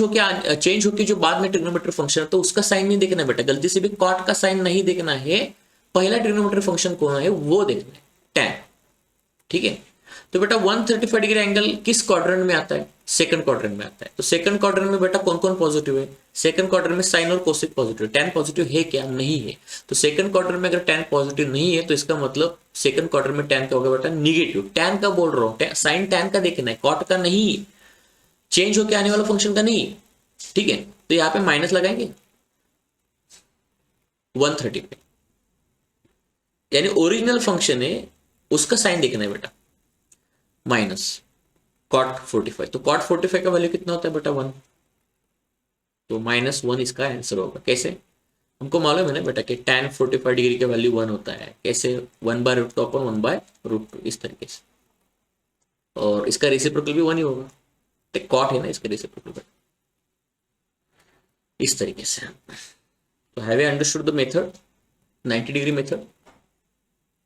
होके जो बाद में ट्रिग्नोमेट्रिक फंक्शन है तो उसका साइन नहीं देखना है बेटा, गलती से भी कॉट का साइन नहीं देखना है। पहला ट्रिग्नोमेट्रिक फंक्शन कौन है वो देखना है, tan, ठीक है। तो बेटा 135 डिग्री एंगल किस क्वाड्रेंट में आता है, सेकंड क्वाड्रेंट में आता है। तो सेकंड क्वाड्रेंट में बेटा कौन कौन पॉजिटिव है, सेकंड क्वाड्रेंट में साइन और कोसेक पॉजिटिव। tan पॉजिटिव है क्या, नहीं है। तो सेकंड क्वाड्रेंट में अगर tan पॉजिटिव नहीं है तो इसका मतलब सेकंड क्वाड्रेंट में tan का होगा बेटा निगेटिव। tan का बोल रहा हूं, साइन tan का देखना है, कॉट का नहीं, चेंज होके आने वाला फंक्शन का नहीं, ठीक है। तो यहां पे माइनस लगाएंगे 130 पे, यानी ओरिजिनल फंक्शन है उसका साइन देखना है बेटा, माइनस कॉट 45। तो कॉट 45 का वैल्यू कितना होता है बेटा, 1। तो -1 इसका आंसर होगा। कैसे, हमको मालूम है ना बेटा कि tan 45 डिग्री का वैल्यू 1 होता है। कैसे, 1/√2 अपॉन 1/√2, इस तरीके से। और इसका रेसिप्रोकल भी 1 ही होगा, तो कॉट है ना इसका रेसिप्रोकल। इस तरीके से। तो have you understood the method 90 degree method?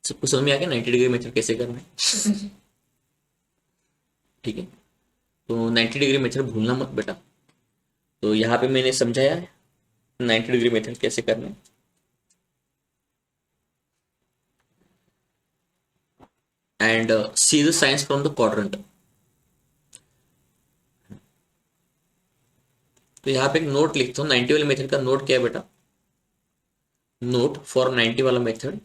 सबको समझ में आ गया 90 डिग्री मेथड कैसे करना है? ठीक है, तो 90 डिग्री मेथड भूलना मत बेटा। तो यहाँ पे मैंने समझाया है 90 डिग्री मेथड कैसे करना है। And see the science from the quadrant. तो यहाँ पे एक नोट लिखता हूँ 90 वाले मेथड का। नोट क्या है बेटा? नोट फॉर 90 वाला method,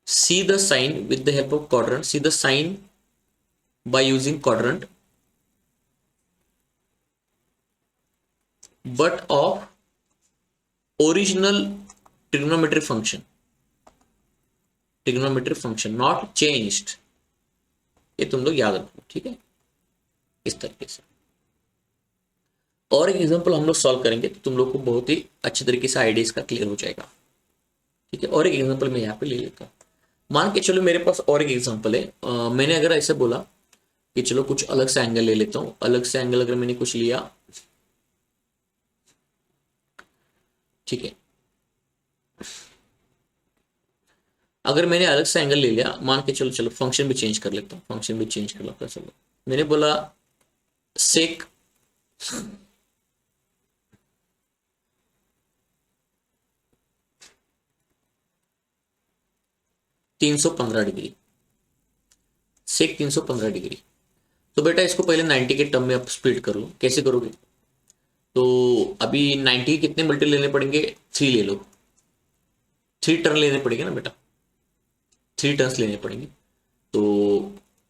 see the sign with the help of quadrant, see the sign by using quadrant, but of original trigonometric function, trigonometric function not changed। ये तुम लोग याद रखो, ठीक है, इस तरीके से। और एक एग्जांपल हम लोग सॉल्व करेंगे तो तुम लोग को बहुत ही अच्छे तरीके से आइडिया इसका क्लियर हो जाएगा, ठीक है। और एक एग्जांपल मैं यहाँ पे ले लेता हूँ। मान के चलो मेरे पास और एक एग्जांपल है। मैंने अगर ऐसे बोला कि चलो कुछ अलग से एंगल ले लेता हूँ, अलग से एंगल अगर मैंने कुछ लिया, ठीक है, अगर मैंने अलग से एंगल ले लिया, मान के चलो, चलो फंक्शन भी चेंज कर लेता हूँ, फंक्शन भी चेंज कर लेता हूँ। चलो मैंने बोला सेक 315 डिग्री, सेक 315 डिग्री। तो बेटा इसको पहले 90 के टर्म में आप स्प्लिट कर लो। कैसे करोगे? तो अभी 90 के कितने मल्टी लेने पड़ेंगे? 3 ले लो, 3 टर्न लेने पड़ेंगे ना बेटा, 3 टर्न्स लेने पड़ेंगे। तो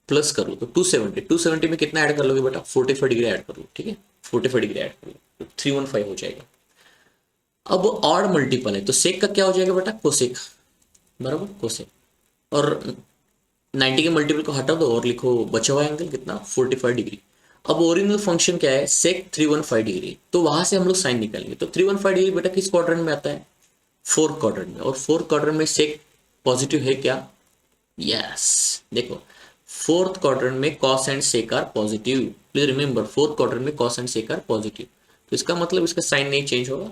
प्लस कर लो तो 270, 270 में कितना ऐड कर लोगे बेटा? 45 डिग्री ऐड कर लो, ठीक है, 45 डिग्री ऐड कर लो तो 315 हो जाएगा। अब ऑड मल्टीपल है तो सेक का क्या हो जाएगा बेटा? कोसेक, बराबर, कोसेक। और 90 के मल्टीपल को हटा दो और लिखो बचा हुआ एंगल कितना? 45 डिग्री। अब ओरिजिनल फंक्शन क्या है? सेक 315 डिग्री। तो वहां से हम लोग साइन निकालेंगे। तो 315 डिग्री बेटा किस क्वाड्रेंट में आता है? फोर्थ क्वाड्रेंट में। और फोर्थ क्वाड्रेंट में सेक पॉजिटिव है क्या? यस, देखो फोर्थ क्वाड्रेंट में cos and sec are positive. Please remember fourth quadrant में cos and sec are positive. तो इसका मतलब इसका साइन नहीं चेंज होगा।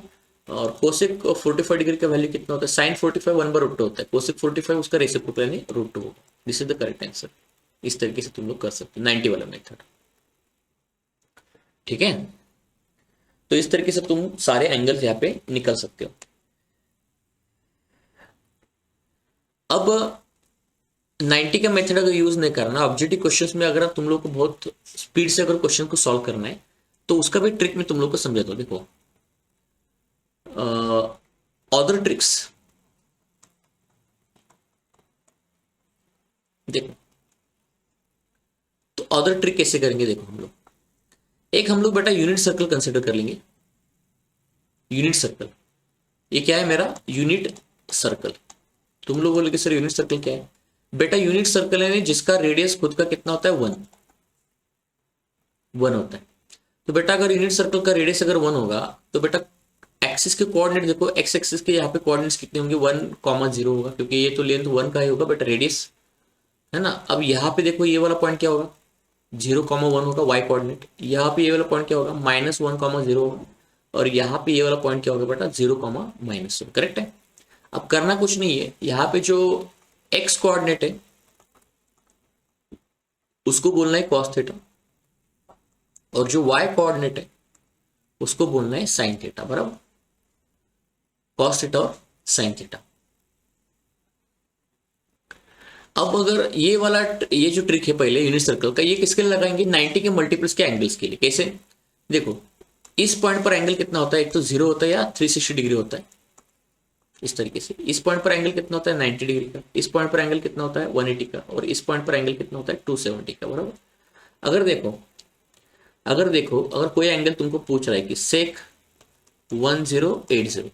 और कोसेक 45 डिग्री का वैल्यू कितना होता है? साइन 45 1/√2 होता है, कोसेक 45 उसका रेसिप्रोकल यानी √2 होगा। This is the correct answer. इस तरीके से तुम लोग कर सकते हो 90 वाला मेथड, ठीक है। तो इस तरीके से तुम सारे एंगल्स यहाँ पे निकल सकते हो। अब 90 का मेथड अगर यूज नहीं करना, ऑब्जेक्टिव क्वेश्चंस में अगर तुम लोग को बहुत स्पीड से अगर क्वेश्चन को सॉल्व करना है तो उसका भी ट्रिक में तुम लोग को समझाता हूं। देखो अदर ट्रिक्स, देखो तो अदर ट्रिक कैसे करेंगे? देखो हम लोग बेटा यूनिट सर्कल कंसिडर कर लेंगे। यूनिट सर्कल, ये क्या है मेरा? Unit circle. तुम लोग बोलोगे सर यूनिट सर्कल क्या है? बेटा यूनिट सर्कल है जिसका रेडियस खुद का कितना होता है? 1 होता है। तो बेटा अगर यूनिट सर्कल का रेडियस अगर 1 होगा तो बेटा एक्सिस के कोऑर्डिनेट देखो, एक्स एक्सिस के यहाँ पे कोऑर्डिनेट्स कितने होंगे? 1,0 होगा, क्योंकि ये तो लेंथ 1 का ही होगा बेटा, रेडियस है ना। अब यहाँ पे देखो ये वाला पॉइंट क्या होगा? 0,1 होगा वाई कोऑर्डिनेट। यहाँ पे ये वाला पॉइंट क्या होगा? -1,0 होगा। और यहाँ पे ये वाला पॉइंट क्या होगा बेटा? 0,-1। करेक्ट है। अब करना कुछ नहीं है, यहाँ पे जो एक्स कोऑर्डिनेट है उसको बोलना है कॉस थीटा, और जो वाई कोऑर्डिनेट है उसको बोलना है साइन थीटा, बराबर, कॉस थीटा और साइन थीटा। अब अगर ये जो ट्रिक है पहले यूनिट सर्कल का, ये किसके लिए लगाएंगे? 90 के मल्टीपल्स के एंगल्स के लिए। कैसे? देखो इस पॉइंट पर एंगल कितना होता है? एक तो 0 होता है या 360 डिग्री होता है, इस तरीके से। इस पॉइंट पर एंगल कितना होता है? 90 डिग्री का। इस पॉइंट पर एंगल कितना होता है? 180 का। और इस पॉइंट पर एंगल कितना होता है? 270 का, बराबर। अगर कोई एंगल तुमको पूछ रहा है कि सेक 1080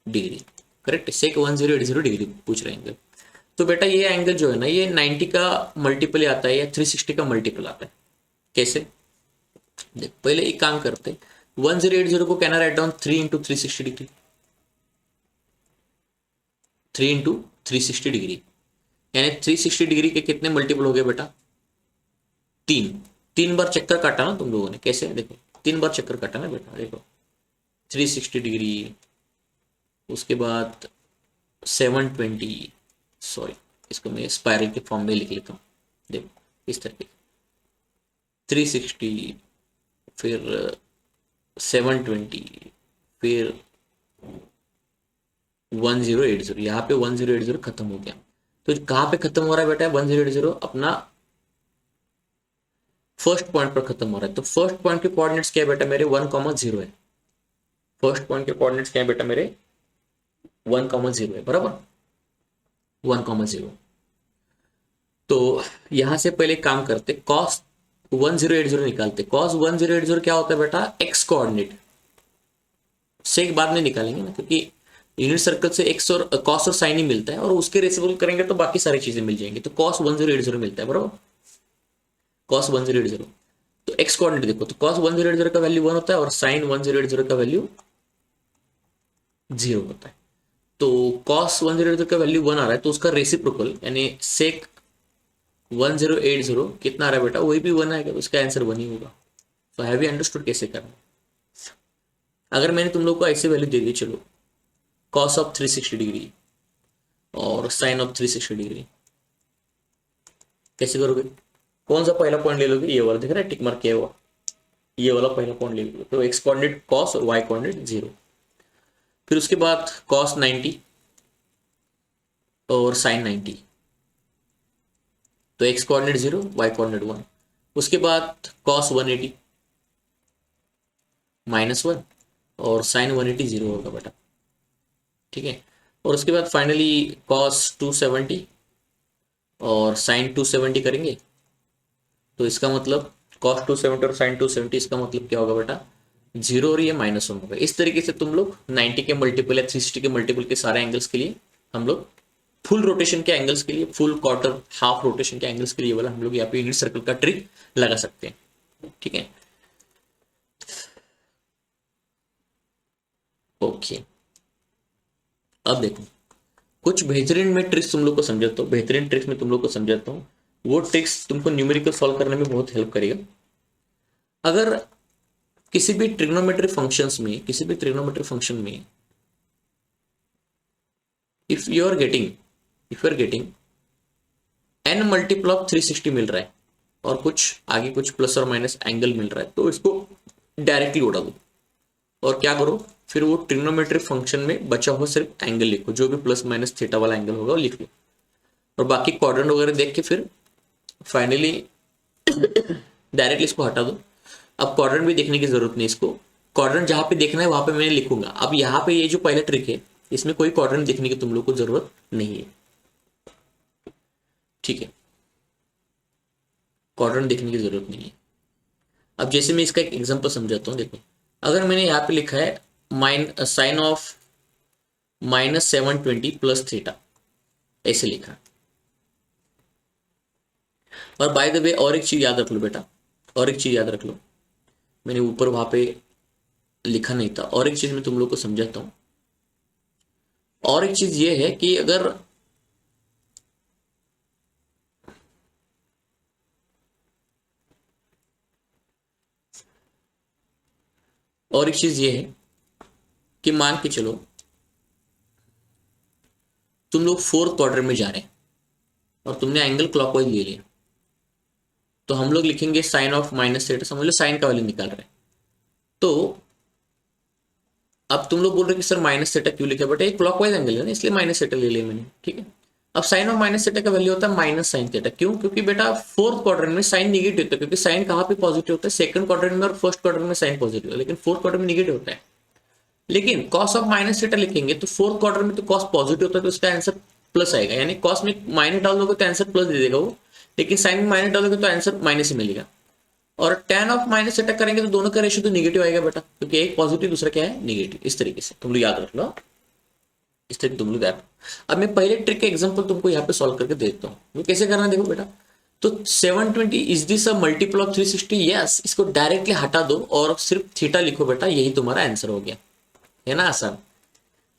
डिग्री, करेक्ट, सेक 1080 डिग्री पूछ रहे हैं, तो बेटा ये एंगल जो है ना, ये 90 का मल्टीपल आता है या 360 का मल्टीपल आता है। कैसे? देख पहले एक काम करते, 1080 को can write down 3 × 360 degree, 3 × 360 degree, यानी 360 डिग्री के कितने मल्टीपल हो गए बेटा? 3 3 बार चक्कर काटा ना तुम लोगों ने, कैसे देखो 3 बार चक्कर काटा ना बेटा, देखो 360 डिग्री, उसके बाद 720, सॉरी इसको मैं स्पाइरल के फॉर्म में लिख लेता हूँ, देखो इस तरीके 360, फिर 720, फिर 1080, यहाँ पे 1080 खत्म हो गया। तो कहाँ पे खत्म हो रहा है बेटा 1080? अपना फर्स्ट पॉइंट पर खत्म हो रहा है। तो फर्स्ट पॉइंट के कोऑर्डिनेट्स क्या है बेटा मेरे 1,0 है। फर्स्ट पॉइंट के कोऑर्डिनेट्स क्या है बेटा मेरे 1,0 है, बराबर 1,0। तो यहां से पहले काम करते, कॉस 1080 निकालते। कॉस 1080 क्या होता है बेटा, एक्स कोऑर्डिनेट से एक बाद में निकालेंगे ना, क्योंकि यूनिट सर्कल से एक्स और कॉस और साइन ही मिलता है, और उसके रेसिप्रोकल करेंगे तो बाकी सारी चीजें मिल जाएंगी। तो कॉस 1080 मिलता है, बराबर कॉस 1080। तो एक्स कोऑर्डिनेट देखो, तो कॉस 1080 का वैल्यू 1 होता है और साइन 1080 का वैल्यू 0 होता है। तो कॉस 1080 का वैल्यू 1 आ रहा है, तो उसका रेसिप्रोकल यानी सेक 1080 कितना आ रहा है बेटा, वही भी 1 आएगा, तो इसका आंसर 1 ही होगा। तो हैव यू अंडरस्टूड कैसे करना। अगर मैंने तुम लोग को ऐसे वैल्यू दे दी, चलो कॉस ऑफ 360 डिग्री और साइन ऑफ 360 डिग्री, कैसे करोगे? कौन सा पहला पॉइंट ले लोगे? ये वाला दिख रहा है टिक मार्क किया हुआ, ये वाला पहला पॉइंट ले लोगे। तो एक्स कोऑर्डिनेट कॉस और वाई कोऑर्डिनेट 0। फिर उसके बाद कॉस 90 और साइन 90, तो एक्स कोऑर्डिनेट 0, वाई कोऑर्डिनेट 1। उसके बाद कॉस 180 -1 और साइन 180 0 होगा बेटा, ठीक है। और उसके बाद फाइनली कॉस 270 और साइन 270 करेंगे, तो इसका मतलब कॉस 270 और साइन 270, इसका मतलब क्या होगा बेटा 0 और ये -1 होगा। इस तरीके से तुम लोग 90 के मल्टीपल या 360 के मल्टीपल के सारे एंगल्स के लिए, हम लोग फुल रोटेशन के एंगल्स के लिए, फुल क्वार्टर हाफ रोटेशन के एंगल्स के लिए वाला हम लोग यहाँ पे यूनिट सर्कल का ट्रिक लगा सकते हैं, ठीक है। ओके, अब देखो कुछ बेहतरीन में ट्रिक्स तुम लोग को समझाता हूँ, बेहतरीन ट्रिक्स में तुम लोग को समझाता हूँ। वो ट्रिक्स तुमको न्यूमेरिकल सॉल्व करने में बहुत हेल्प करेगा। अगर किसी भी ट्रिग्नोमेट्री फंक्शंस में, किसी भी ट्रिग्नोमेट्री फंक्शन में if you are getting n multiple of 360 मिल रहा है और कुछ आगे कुछ प्लस और माइनस एंगल मिल रहा है, तो इसको डायरेक्टली उड़ा दो और क्या करो, फिर वो ट्रिग्नोमेट्री फंक्शन में बचा हुआ सिर्फ एंगल लिखो, जो भी प्लस माइनस थीटा वाला एंगल होगा वो लिख लो, और बाकी क्वाड्रेंट वगैरह देख के फिर फाइनली डायरेक्टली इसको हटा दो। अब क्वाड्रेंट भी देखने की जरूरत नहीं, इसको क्वाड्रेंट जहां पे देखना है वहां पे मैं लिखूंगा। अब यहाँ पे ये जो पहला ट्रिक है, इसमें कोई क्वाड्रेंट देखने की तुम लोग को जरूरत नहीं है, ठीक है, क्वाड्रेंट देखने की जरूरत नहीं है। अब जैसे मैं इसका एक एग्जांपल समझाता हूँ, देखो अगर मैंने यहाँ पे लिखा है साइन ऑफ -720 प्लस थीटा, ऐसे लिखा। और बाय द वे और एक चीज याद रख लो बेटा, और एक चीज याद रख लो, मैंने ऊपर वहां पे लिखा नहीं था, और एक चीज मैं तुम लोग को समझाता हूं। और एक चीज ये है कि अगर और एक चीज ये है कि मान के चलो तुम लोग फोर्थ क्वार्टर में जा रहे हैं और तुमने एंगल क्लॉकवाइज ले लिया, तो हम लोग लिखेंगे साइन ऑफ माइनस थीटा, समझ लो साइन का वैल्यू निकाल रहे हैं। तो अब तुम लोग बोल रहे कि सर माइनस थीटा क्यों लिखा, बट एक क्लॉकवाइज एंगल है ना, इसलिए माइनस थीटा ले लिया मैंने, ठीक है। अब साइन ऑफ माइनस थीटा का वैल्यू होता है माइनस साइन थीटा, क्यों? क्योंकि बेटा फोर्थ क्वाड्रेंट में साइन निगेटिव होता है, क्योंकि साइन कहाँ पे पॉजिटिव होता है, सेकंड क्वाड्रेंट में और फर्स्ट क्वाड्रेंट में साइन पॉजिटिव है, लेकिन फोर्थ क्वाड्रेंट में निगेटिव होता है। लेकिन कॉस ऑफ माइनस थीटा लिखेंगे तो फोर्थ क्वार्टर में तो कॉस पॉजिटिव होता है, तो इसका आंसर प्लस आएगा, यानी कॉस में माइनस डाल दोगे तो आंसर प्लस दे देगा वो, लेकिन साइन में माइनस डालोगे तो आंसर माइनस ही मिलेगा। और tan ऑफ माइनस थीटा करेंगे तो दोनों का रेशियो तो निगेटिव आएगा बेटा, क्योंकि एक पॉजिटिव दूसरा क्या है निगेटिव। इस तरीके से तुम लोग याद रख लो, इस तरीके तुम लोग याद। अब मैं पहले ट्रिक का एग्जांपल तुमको यहाँ पे सॉल्व करके देता हूँ, वो कैसे करना देखो बेटा। तो 720 is this a multiple of 360? Yes, इसको डायरेक्टली हटा दो और सिर्फ थीटा लिखो बेटा, यही तुम्हारा आंसर हो गया, है ना आसान।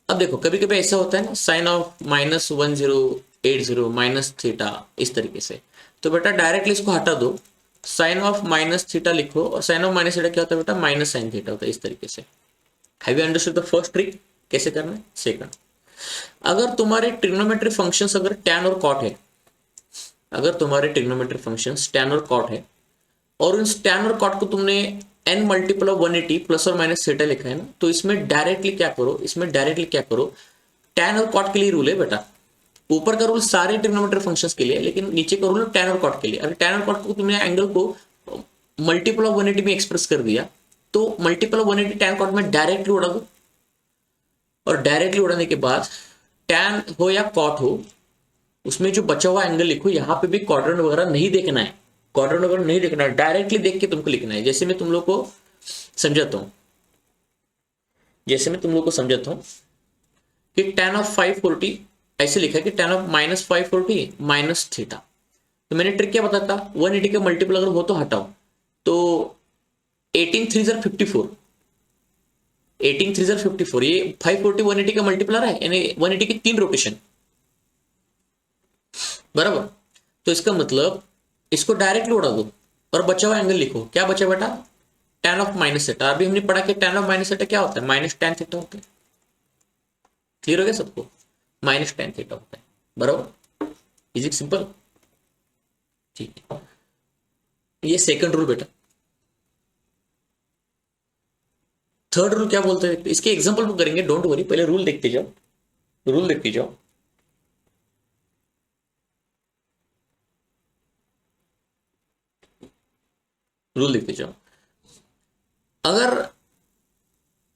अब देखो कभी कभी ऐसा होता है ना, साइन ऑफ -1080 माइनस थीटा, इस तरीके से, तो बेटा डायरेक्टली इसको हटा दो साइन ऑफ माइनस थीटा लिखो, और साइन ऑफ माइनस थीटा क्या होता है बेटा, माइनस साइन थीटा होता है, इस तरीके से। Have you understood the first trick, कैसे करना है? सेकंड, अगर तुम्हारे ट्रिग्नोमेट्री फंक्शंस अगर tan और cot है, अगर तुम्हारे ट्रिग्नोमेट्री फंक्शंस tan और cot है, और इस tan और cot को तुमने n मल्टीपल ऑफ 180 प्लस और माइनस थीटा लिखा है ना, तो इसमें डायरेक्टली क्या करो, इसमें डायरेक्टली क्या करो, tan और cot के लिए रूल है बेटा। ऊपर का रूल सारे ट्रिग्नोमेट्री फंक्शंस के लिए, लेकिन नीचे का रूल tan और cot के लिए। अगर tan और cot को तुमने एंगल को मल्टीपल ऑफ 180 में एक्सप्रेस कर दिया, तो मल्टीपल ऑफ 180 tan cot में डायरेक्टली उड़ा दो, और डायरेक्टली उड़ाने के बाद tan हो या cot हो, उसमें जो बचा हुआ एंगल लिखो। यहां पे भी क्वाड्रेंट वगैरह नहीं देखना है, क्वाड्रेंट वगैरह नहीं देखना है, डायरेक्टली देख के तुमको लिखना है। जैसे मैं तुम लोग को समझाता हूं, जैसे मैं तुम लोग को समझाता हूं कि tan ऑफ 540 ऐसे लिखा है कि tan of minus 540 minus theta. तो मैंने ट्रिक क्या बताया था, 180 के मल्टीपल अगर हो तो हटाओ, तो 18 3 54, 18 3 54, ये 540 180 का मल्टीप्लर है, यानी 180 की 3 रोटेशन, बराबर। तो इसका मतलब इसको डायरेक्टली उड़ा दो और बचा हुआ एंगल लिखो। क्या बचा बेटा, tan ऑफ माइनस थीटा। अभी हमने पढ़ा कि tan ऑफ माइनस थीटा क्या होता है, माइनस tan थीटा होता है। क्लियर हो गया सबको, माइनस tan थीटा होता है, बराबर। Is it simple? ठीक है, ये सेकंड रूल बेटा। थर्ड रूल क्या बोलते हैं, इसके एग्जांपल को करेंगे, डोंट वरी, पहले रूल देखते जाओ, रूल देखते जाओ। रूल देखते जाओ। अगर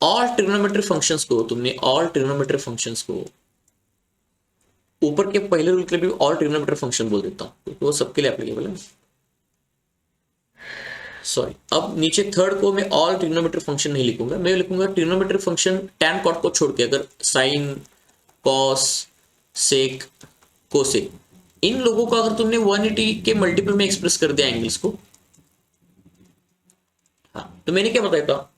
ऑल ट्रिग्नोमेट्री फंक्शंस को तुमने, ऑल ट्रिग्नोमेट्री फंक्शंस को, ऊपर के पहले रूल के लिए भी ऑल ट्रिग्नोमेट्री फंक्शन बोल देता हूं क्योंकि वो सबके लिए एप्लीकेबल है, सॉरी। अब नीचे थर्ड को मैं ऑल ट्रिग्नोमेट्री फंक्शन नहीं लिखूंगा, मैं लिखूंगा ट्रिग्नोमेट्री फंक्शन tan cot को छोड़ के, अगर साइन, कॉस, सेक, कोसेक, इन लोगों को अगर तुमने 180 के मल्टीपल में एक्सप्रेस कर दिया एंगल्स को, हाँ, तो मैंने क्या बताया था,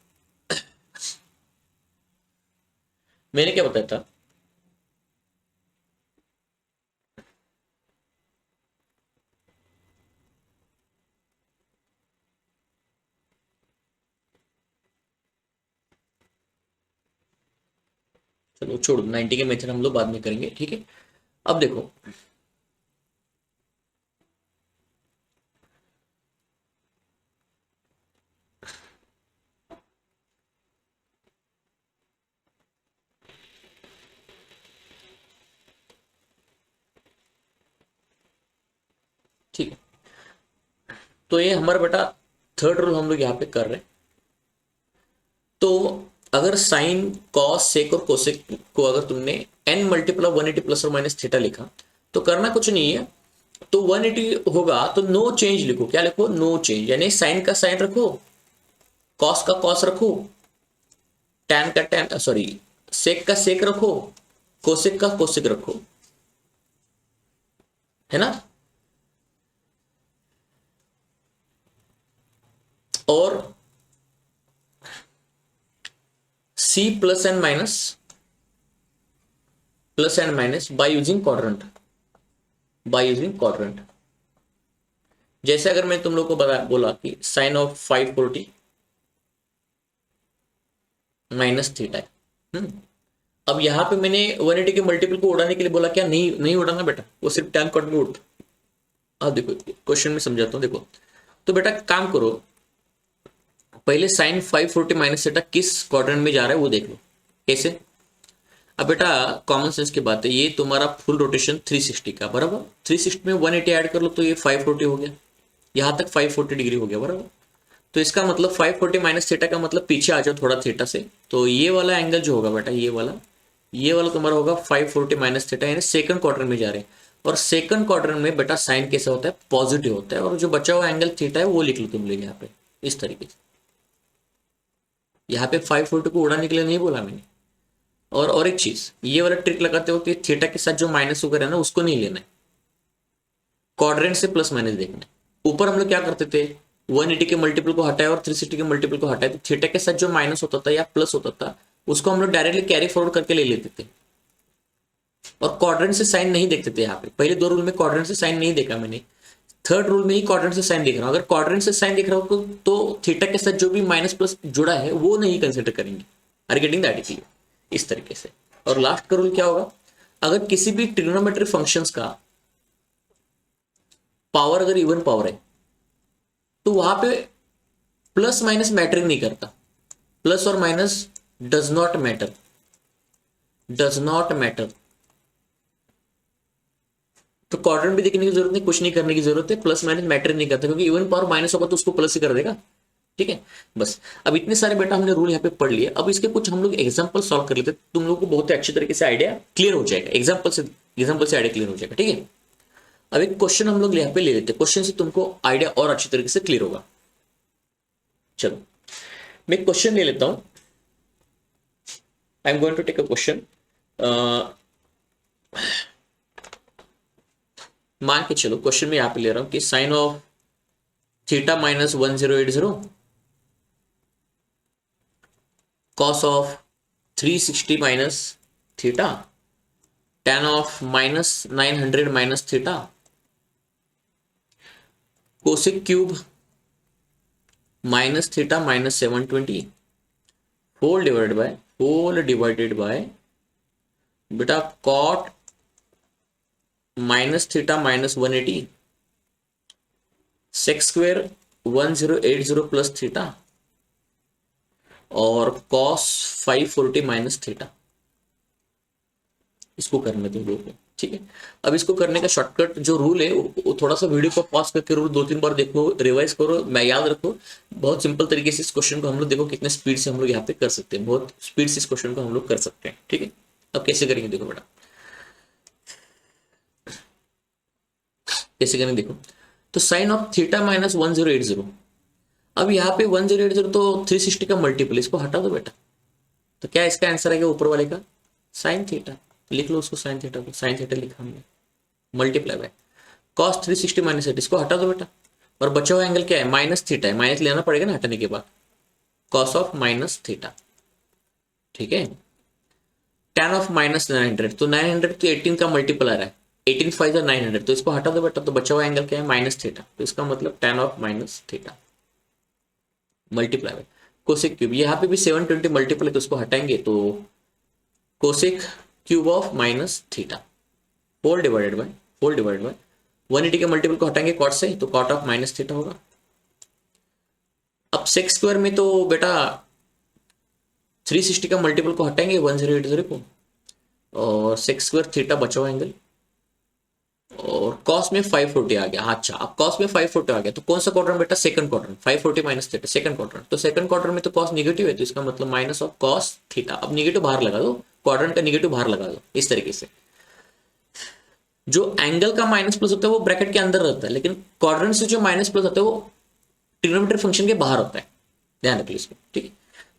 मैंने क्या बताया था, चलो छोड़ो, 90 के मेथड हम लोग बाद में करेंगे, ठीक है। अब देखो, ठीक है, तो ये हमारा बेटा थर्ड रूल हम लोग यहाँ पे कर रहे हैं। तो अगर साइन, कॉस, सेक और कोसेक को अगर तुमने n मल्टीपल ऑफ 180 प्लस और माइनस थीटा लिखा, तो करना कुछ नहीं है। तो 180 होगा तो नो चेंज लिखो। क्या लिखो, नो चेंज, यानी साइन का साइन रखो, कॉस का कॉस रखो, टैन का टैन, सॉरी, सेक का सेक रखो, कोसेक का कोसेक रखो, है ना। और c plus and minus, plus and minus by using quadrant, by using quadrant. जैसे अगर मैं तुम लोग को बोला कि साइन ऑफ 540 माइनस थीटा है, अब यहां पे मैंने 180 के मल्टीपल को उड़ाने के लिए बोला, क्या नहीं, नहीं उड़ाना बेटा, वो सिर्फ tan cot में उड़ता। अब देखो क्वेश्चन में समझाता हूं, देखो। तो बेटा काम करो, पहले साइन 540 माइनस थीटा किस क्वाड्रेंट में जा रहा है वो देख लो। कैसे? अब बेटा कॉमन सेंस की बात है, ये तुम्हारा फुल रोटेशन 360 का, बराबर। 360 में 180 ऐड कर लो तो ये 540 हो गया, यहां तक 540 डिग्री हो गया, बराबर। तो इसका मतलब 540 माइनस थीटा का मतलब पीछे आ जाओ थोड़ा थीटा से, तो ये वाला एंगल जो होगा बेटा, ये वाला तुम्हारा होगा 540 माइनस थीटा, यानी सेकंड क्वार्टर में जा रहे हैं। और सेकंड क्वार्टर में बेटा साइन कैसा होता है, पॉजिटिव होता है, और जो बचा हुआ एंगल थीटा है वो लिख लो तुम लोग यहाँ पे इस तरीके से। यहाँ पे 540 को उड़ाने के लिए नहीं बोला मैंने। और एक चीज, ये वाला ट्रिक लगाते हो कि थीटा के साथ जो माइनस वगैरह है ना उसको नहीं लेना है, क्वाड्रेंट से प्लस माइनस देखना है। ऊपर हम लोग क्या करते थे, 180 के मल्टीपल को हटाया और 360 के मल्टीपल को हटाया, तो थीटा के साथ जो माइनस होता था या प्लस होता था उसको हम लोग डायरेक्टली कैरी फॉरवर्ड करके ले लेते थे, और क्वाड्रेंट से साइन नहीं देखते थे। यहाँ पे पहले दो रूल में क्वाड्रेंट से साइन नहीं देखा मैंने, थर्ड रूल में ही क्वाड्रेंट से साइन दिख रहा हूं, अगर क्वाड्रेंट से साइन दिख रहा हो तो थीटा के साथ जो भी माइनस प्लस जुड़ा है वो नहीं कंसिडर करेंगे। आर गेटिंग दैट इज इस तरीके से। और लास्ट का रूल क्या होगा, अगर किसी भी ट्रिग्नोमेट्रिक फंक्शंस का पावर अगर इवन पावर है तो वहां पे प्लस माइनस मैटर नहीं करता, प्लस और minus does not matter, does not matter. तो क्वाड्रेंट भी देखने की जरूरत नहीं, कुछ नहीं करने की जरूरत है, प्लस माइनस मैटर नहीं करता, क्योंकि इवन पावर माइनस होगा तो उसको प्लस ही कर देगा। ठीक है, बस अब इतने सारे बेटा हमने रूल यहाँ पे पढ़ लिए। अब इसके कुछ हम लोग एग्जांपल सॉल्व कर लेते हैं, तुम लोग को बहुत ही अच्छी तरीके से आइडिया क्लियर हो जाएगा, एग्जांपल से आइडिया क्लियर हो जाएगा। ठीक है, अब एक क्वेश्चन हम लोग यहाँ पे ले लेते हैं, क्वेश्चन से तुमको आइडिया और अच्छी तरीके से क्लियर होगा। चलो मैं क्वेश्चन ले लेता हूं, I am going to take a question. मान के चलो क्वेश्चन में यहाँ पे ले रहा हूं कि sine of theta minus 1080 cos of 360 minus theta tan of minus 900 minus theta cosec cube minus theta minus 720 whole divided by बेटा cot minus theta minus 180 sec square 1080 plus theta और कॉस 540 माइनस थीटा। इसको करने दो लोगों को। ठीक है, अब इसको करने का शॉर्टकट जो रूल है वो थोड़ा सा वीडियो को पॉज करके रूल 2-3 बार देखो, रिवाइज करो, मैं याद रखो। बहुत सिंपल तरीके से इस क्वेश्चन को हम लोग देखो कितने स्पीड से हम लोग यहाँ पे कर सकते हैं, बहुत स्पीड से इस क्वेश्चन को हम लोग कर सकते हैं। ठीक है, अब कैसे करेंगे देखो बेटा, कैसे करेंगे देखो। तो साइन ऑफ थीटा माइनस 1080, अब यहाँ पे 1080 तो 360 का मल्टीपल, इसको हटा दो बेटा, तो क्या इसका आंसर आएगा ऊपर वाले का साइन थीटा। लिख लो उसको, साइन थीटा को, साइन थीटा लिखा हमने, मल्टीप्लाई बाय कॉस 360 माइनस 8, इसको हटा दो बेटा, और बचा हुआ एंगल क्या है, माइनस थीटा है, माइनस लेना पड़ेगा ना हटाने के बाद, कॉस ऑफ माइनस थीटा। ठीक है, tan ऑफ माइनस 900, तो 900 तो 18 का मल्टीपल आ रहा है, 18 5 900, तो इसको हटा दो बेटा, तो बचा हुआ एंगल क्या है, माइनस थीटा, तो इसका मतलब tan of minus theta multiply by cosec cube, यहाँ पे भी 720 मल्टीपल है तो उसको हटाएंगे, तो cosec cube of minus theta whole divided by 180 के मल्टीपल को हटाएंगे कॉट से, तो कॉट ऑफ माइनस थीटा होगा। अब सेक स्क्वायर में तो बेटा 360 का मल्टीपल को हटाएंगे 1080 को, और सेक स्क्वायर थीटा बचा हुआ एंगल, और कॉस में 540 आ गया। अच्छा, अब कॉस में 540 आ गया तो कौन सा क्वाड्रेंट बेटा, second quadrant, 540 minus theta second quadrant, तो सेकंड क्वाड्रेंट में तो कॉस निगेटिव है, तो इसका मतलब माइनस ऑफ कॉस थीटा। अब निगेटिव बाहर लगा दो, क्वाड्रेंट का निगेटिव बाहर लगा दो, इस तरीके से। जो एंगल का माइनस प्लस होता है वो ब्रैकेट के अंदर रहता है, लेकिन क्वाड्रेंट से जो माइनस प्लस होता है वो ट्रिग्नोमेट्रिक फंक्शन के बाहर होता है, ध्यान रखिए इसको। ठीक है,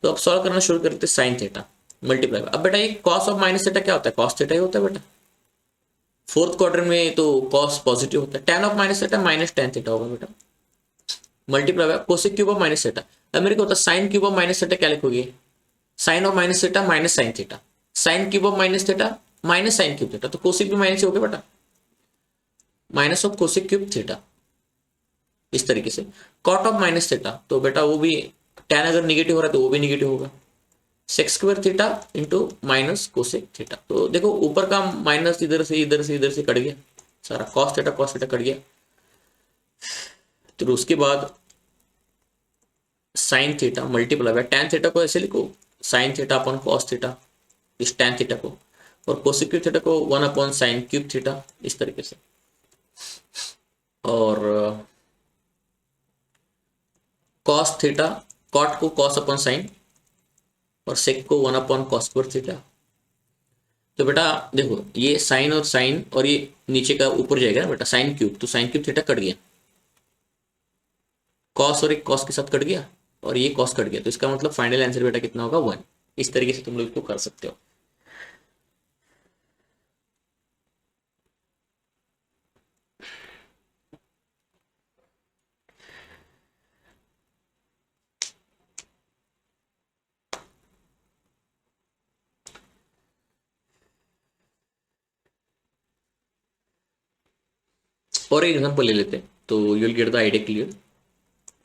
तो अब सॉल्व करना शुरू करते हैं, साइन थीटा मल्टीप्लाई। अब बेटा ये कॉस ऑफ माइनस थीटा क्या होता है, कॉस थीटा ही होता है बेटा, फोर्थ क्वार्टर में तो कॉस पॉजिटिव होता है, tan of minus theta minus tan theta होगा बेटा, multiply by cosec cube of minus theta. अब मेरे को होता है sine cube of minus theta क्या लिखोगे, sine of minus theta minus sine theta, sine cube of minus theta minus sine cube theta, तो कोसेक भी माइनस हो गया बेटा, minus of cosec cube theta, इस तरीके से। कॉट ऑफ माइनस थीटा, तो बेटा वो भी tan अगर निगेटिव हो रहा है तो वो भी निगेटिव होगा, sec square theta into minus cosec theta. तो देखो ऊपर का माइनस इधर से इधर से इधर से कट गया सारा, कॉस थीटा कट गया। तो उसके बाद sine theta multiply by tan theta को ऐसे लिखो, sign theta upon cos theta, इस टैन थीटा को, और कोसेक क्यूब थीटा को 1 अपॉन साइन क्यूब थीटा, इस तरीके से। और कॉस थीटा, कॉट को कॉस अपॉन साइन, और सेक को 1 अपॉन कॉस स्क्वायर थीटा। तो बेटा देखो ये साइन और ये नीचे का ऊपर जाएगा ना बेटा, साइन क्यूब, तो साइन क्यूब थीटा कट गया, कॉस और एक कॉस के साथ कट गया, और ये कॉस कट गया, तो इसका मतलब फाइनल आंसर बेटा कितना होगा 1। इस तरीके से तुम लोग इसको कर सकते हो। और एक एग्जांपल ले लेते हैं, तो you will get the idea clear.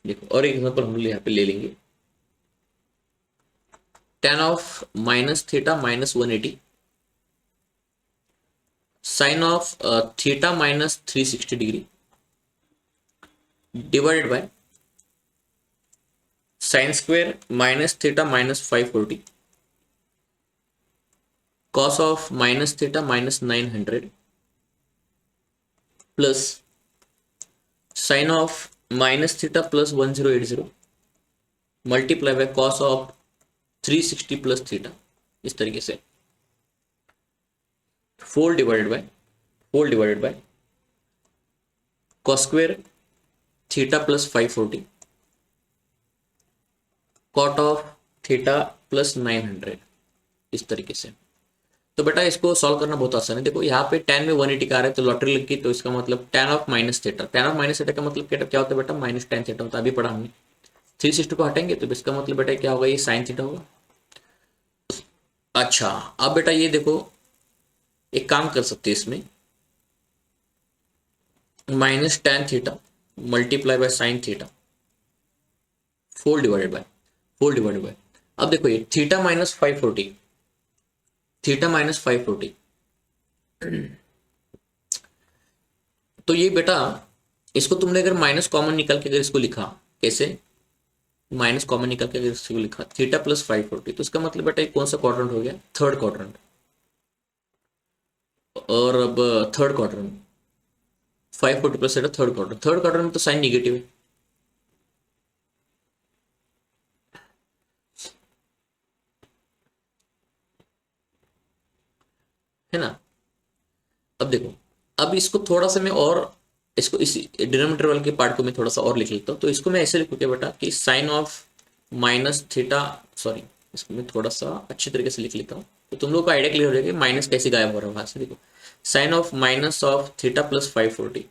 देखो और एक एग्जांपल हम यहाँ पे ले लेंगे, tan of minus theta minus 180 sine of theta minus 360 degree divided by sine square minus theta minus 540 cos of minus theta minus 900 plus sine of minus theta plus 1080 multiply by cos of 360 plus theta, इस तरीके से 4 divided by cos square theta plus 540 cot of theta plus 900, इस तरीके से। तो बेटा इसको solve करना बहुत आसान है। देखो यहाँ पे tan में 180 का आ रहा है तो लॉटरी लग गई, तो इसका मतलब tan of minus theta, tan of minus theta का मतलब क्या होता है बेटा, माइनस tan थीटा होता है, अभी पढ़ा हमने। 360 को हटाएंगे तो इसका मतलब बेटा क्या होगा, ये साइन थीटा होगा। अच्छा अब बेटा ये देखो एक काम कर सकते हैं इसमें, minus tan theta multiply by sine theta 4 divided bye अब देखो ये थीटा माइनस 540 तो ये बेटा इसको तुमने अगर माइनस कॉमन निकाल के अगर इसको लिखा, कैसे माइनस कॉमन निकाल के अगर इसको लिखा थीटा प्लस 540, तो इसका मतलब बेटा ये कौन सा क्वाड्रेंट हो गया, थर्ड क्वाड्रेंट। और अब third quadrant 540 plus third quadrant में तो साइन निगेटिव है, है ना। अब देखो अब इसको थोड़ा सा मैं और इसको इस डिनोमिनेटर वाले के पार्ट को मैं थोड़ा सा और लिख लेता हूँ। तो इसको मैं ऐसे लिखूँ क्या बेटा कि sine of minus theta, sorry इसको मैं थोड़ा सा अच्छे तरीके से लिख लेता हूँ तो तुम लोग को आइडिया क्लियर हो जाएगा माइनस कैसे गायब हो रहा है वहां से। देखो sine of minus of theta plus 540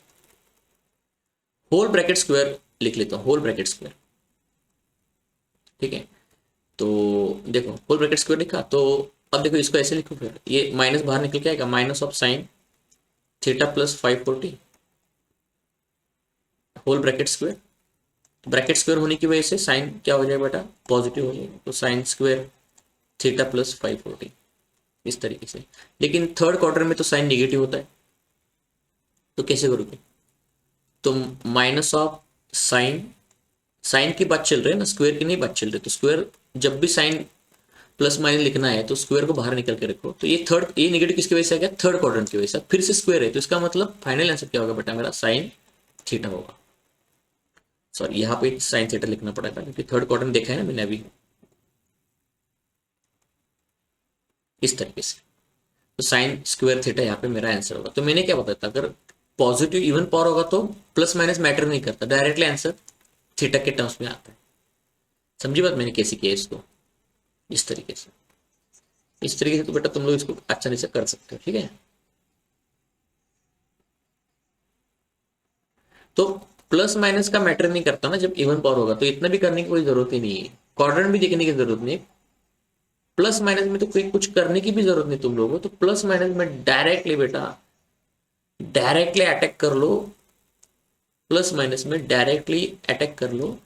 whole bracket square लिख लेता हूँ, होल ब्रैकेट स्क्वायर, ठीक है। तो देखो होल ब्रैकेट स्क्वायर लिखा, तो अब देखो इसको ऐसे लिखो, फिर ये माइनस बाहर निकल के आएगा, minus of sine theta plus 540 whole bracket square. Bracket square होने की वजह से साइन क्या हो जाएगा बेटा, पॉजिटिव हो जाएगा, तो साइन स्क्वायर थीटा प्लस 540, इस तरीके से। लेकिन थर्ड क्वार्टर में तो साइन निगेटिव होता है, तो कैसे करोगे, तो माइनस ऑफ साइन, साइन की बात चल रही है ना, स्क्वायर की नहीं बात चल रही, तो स्क्वायर जब भी साइन प्लस माइनस लिखना है तो स्क्वायर को बाहर निकल के रखो। तो ये थर्ड, ये नेगेटिव किसकी वजह से आ गया, थर्ड क्वाड्रेंट की वजह से, फिर से स्क्वायर है, तो इसका मतलब फाइनल आंसर क्या होगा बेटा मेरा, साइन थीटा होगा। सॉरी यहाँ पे साइन थीटा लिखना पड़ा था क्योंकि थर्ड क्वाड्रेंट देखा है ना मैंने अभी, इस तरीके से। तो साइन स्क्वायर थीटा यहाँ पे मेरा आंसर होगा। तो मैंने क्या बताया था, अगर पॉजिटिव इवन पावर होगा तो प्लस माइनस मैटर नहीं करता, डायरेक्टली आंसर थीटा के टर्म्स में आता है। समझी बात मैंने कैसे किया इसको, इस तरीके से, इस तरीके से। तो बेटा तुम लोग इसको आसानी से कर सकते हो, ठीक है। तो प्लस माइनस का मैटर नहीं करता ना जब इवन पावर होगा, तो इतना भी करने की कोई जरूरत ही नहीं है, क्वाड्रेंट भी देखने की जरूरत नहीं। प्लस माइनस में तो कोई कुछ करने की भी जरूरत नहीं तुम लोगों को, तो प्लस माइनस में डायरेक्टली बेटा डायरेक्टली अटैक कर लो, प्लस माइनस में डायरेक्टली अटैक कर लो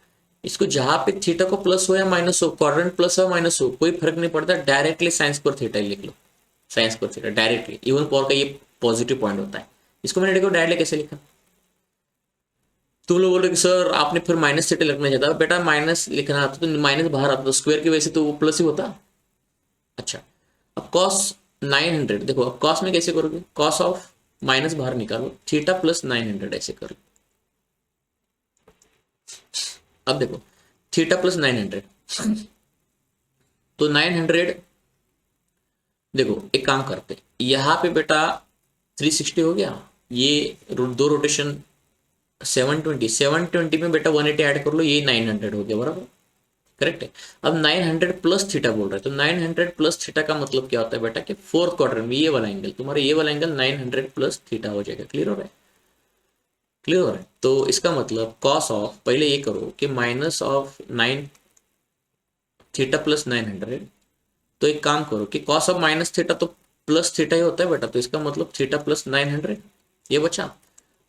इसको। जहां पे थीटा को प्लस हो या माइनस हो, क्वाड्रेंट प्लस हो माइनस हो, कोई फर्क नहीं पड़ता, डायरेक्टली साइंस पर थीटा लिख लो, साइंस पर थीटा डायरेक्टली। इवन पावर का ये पॉजिटिव पॉइंट होता है। इसको मैंने देखो डायरेक्टली कैसे लिखा, तुम लोग बोल रहे कि सर आपने फिर माइनस थीटा लिखना चाहता, बेटा माइनस लिखना आता तो माइनस बाहर आता, तो स्क्वायर की वजह से तो वो प्लस ही होता। अच्छा अब कॉस 900, देखो अब कॉस में कैसे करोगे, कॉस ऑफ माइनस बाहर निकालो, थीटा प्लस 900 ऐसे करो। अब देखो थीटा प्लस 900, तो 900, देखो एक काम करते यहाँ पे बेटा 360 हो गया, ये दो रोटेशन 720 में बेटा 180 ऐड कर लो, ये 900 हो गया, बराबर करेक्ट है। अब 900 प्लस थीटा बोल रहा है, तो 900 प्लस थीटा का मतलब क्या होता है बेटा कि फोर्थ क्वार्टर में ये वाला एंगल, तुम्हारा ये वाला एंगल 900 प्लस थीटा हो जाएगा। क्लियर हो रहा है, क्लियर हो रहा है। तो इसका मतलब कॉस ऑफ, पहले ये करो कि माइनस ऑफ 9 थीटा प्लस 900, तो एक काम करो कि कॉस ऑफ माइनस थीटा तो प्लस थीटा ही होता है बेटा, तो इसका मतलब थीटा प्लस 900 ये बचा।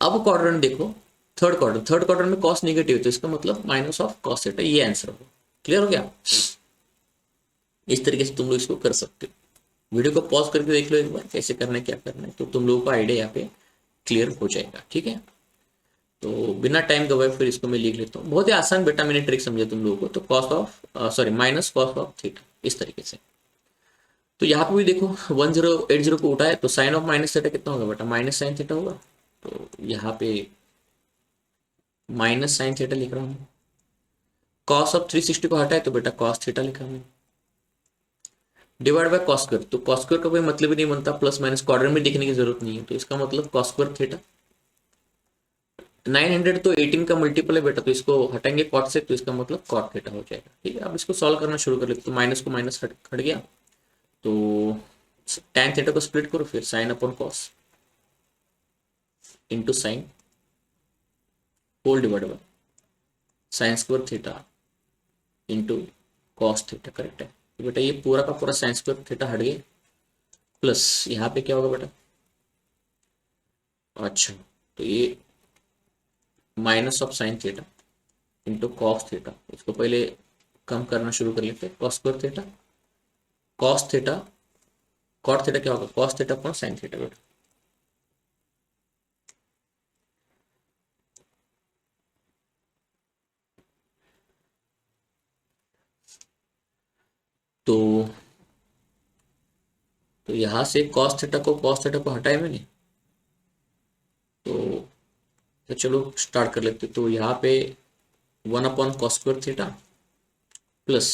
अब क्वाड्रेंट देखो, थर्ड क्वार्टर में कॉस्ट नेगेटिव, तो इसका मतलब माइनस ऑफ कॉस थीटा, ये आंसर होगा। क्लियर हो गया? इस तरीके से तुम लोग इसको कर सकते हो। वीडियो को पॉज करके देख लो एक बार कैसे करना है, क्या करना है, तो तुम लोगों का आइडिया यहाँ पे क्लियर हो जाएगा। ठीक है, तो बिना टाइम गवाए फिर इसको मैं लिख लेता हूँ। बहुत ही आसान बेटा मैंने ट्रिक समझा तुम लोगों को। तो cos of sorry minus cos of theta, इस तरीके से। तो यहाँ पे भी देखो 1080 को उठाए तो साइन ऑफ माइनस थीटा कितना होगा बेटा, माइनस साइन थीटा होगा। तो यहाँ पे माइनस साइन थीटा लिख रहा हूँ। कॉस ऑफ 360 को हटाए तो बेटा कॉस थीटा लिखा हूँ। डिवाइड बाय कॉस स्क्वायर, तो कॉस स्क्वायर का कोई मतलब ही नहीं बनता, प्लस माइनस क्वाड्रेंट में लिखने की जरूरत नहीं है, तो इसका मतलब कॉस स्क्वायर थीटा। 900 तो 18 का मल्टीपल है बेटा, तो इसको हटाएंगे कॉट से, तो इसका मतलब कॉट थीटा हो जाएगा। ठीक है, अब इसको सॉल्व करना शुरू कर लेते। तो माइनस को माइनस हट गया, तो tan थीटा को स्प्लिट करो, फिर sine upon cos into sine whole divide by sine square theta into cos theta. Correct है। तो बेटा ये पूरा का पूरा साइन स्क्वायर थीटा हट गया, प्लस यहाँ पे क्या होगा बेटा, अच्छा तो ये minus of sine theta into cos theta. इसको पहले कम करना शुरू कर लेते हैं। Cos square theta cos theta cot theta क्या होगा, cos theta upon sine theta बेटा। तो यहां से कॉस थीटा को हटाए मैंने, तो चलो स्टार्ट कर लेते। तो यहाँ पे 1 upon cos square theta plus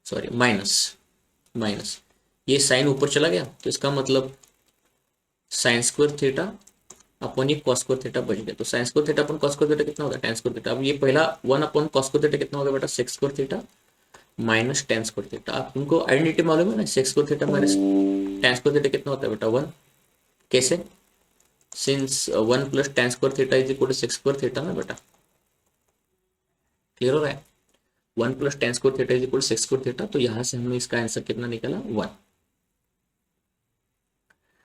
sorry minus ये साइन ऊपर चला गया, तो इसका मतलब साइन स्क्वायर थीटा अपॉन ये कॉस स्क्वायर थीटा बच गया। तो sign square theta upon cos square theta कितना होगा, tan स्क्वायर थीटा। अब ये पहला 1 अपॉन कॉस स्क्वायर थीटा कितना होगा बेटा, sec square theta minus tan square theta. आप तुमको आइडेंटिटी मालूम है ना, sec square theta minus tan square theta कितना होता है बेटा, 1। कैसे, since 1 plus tan square theta is equal to sec square theta ना बेटा। क्लियर हो रहा है? 1 plus tan square theta is equal to sec square theta. तो यहाँ से हमने इसका आंसर कितना निकाला, 1।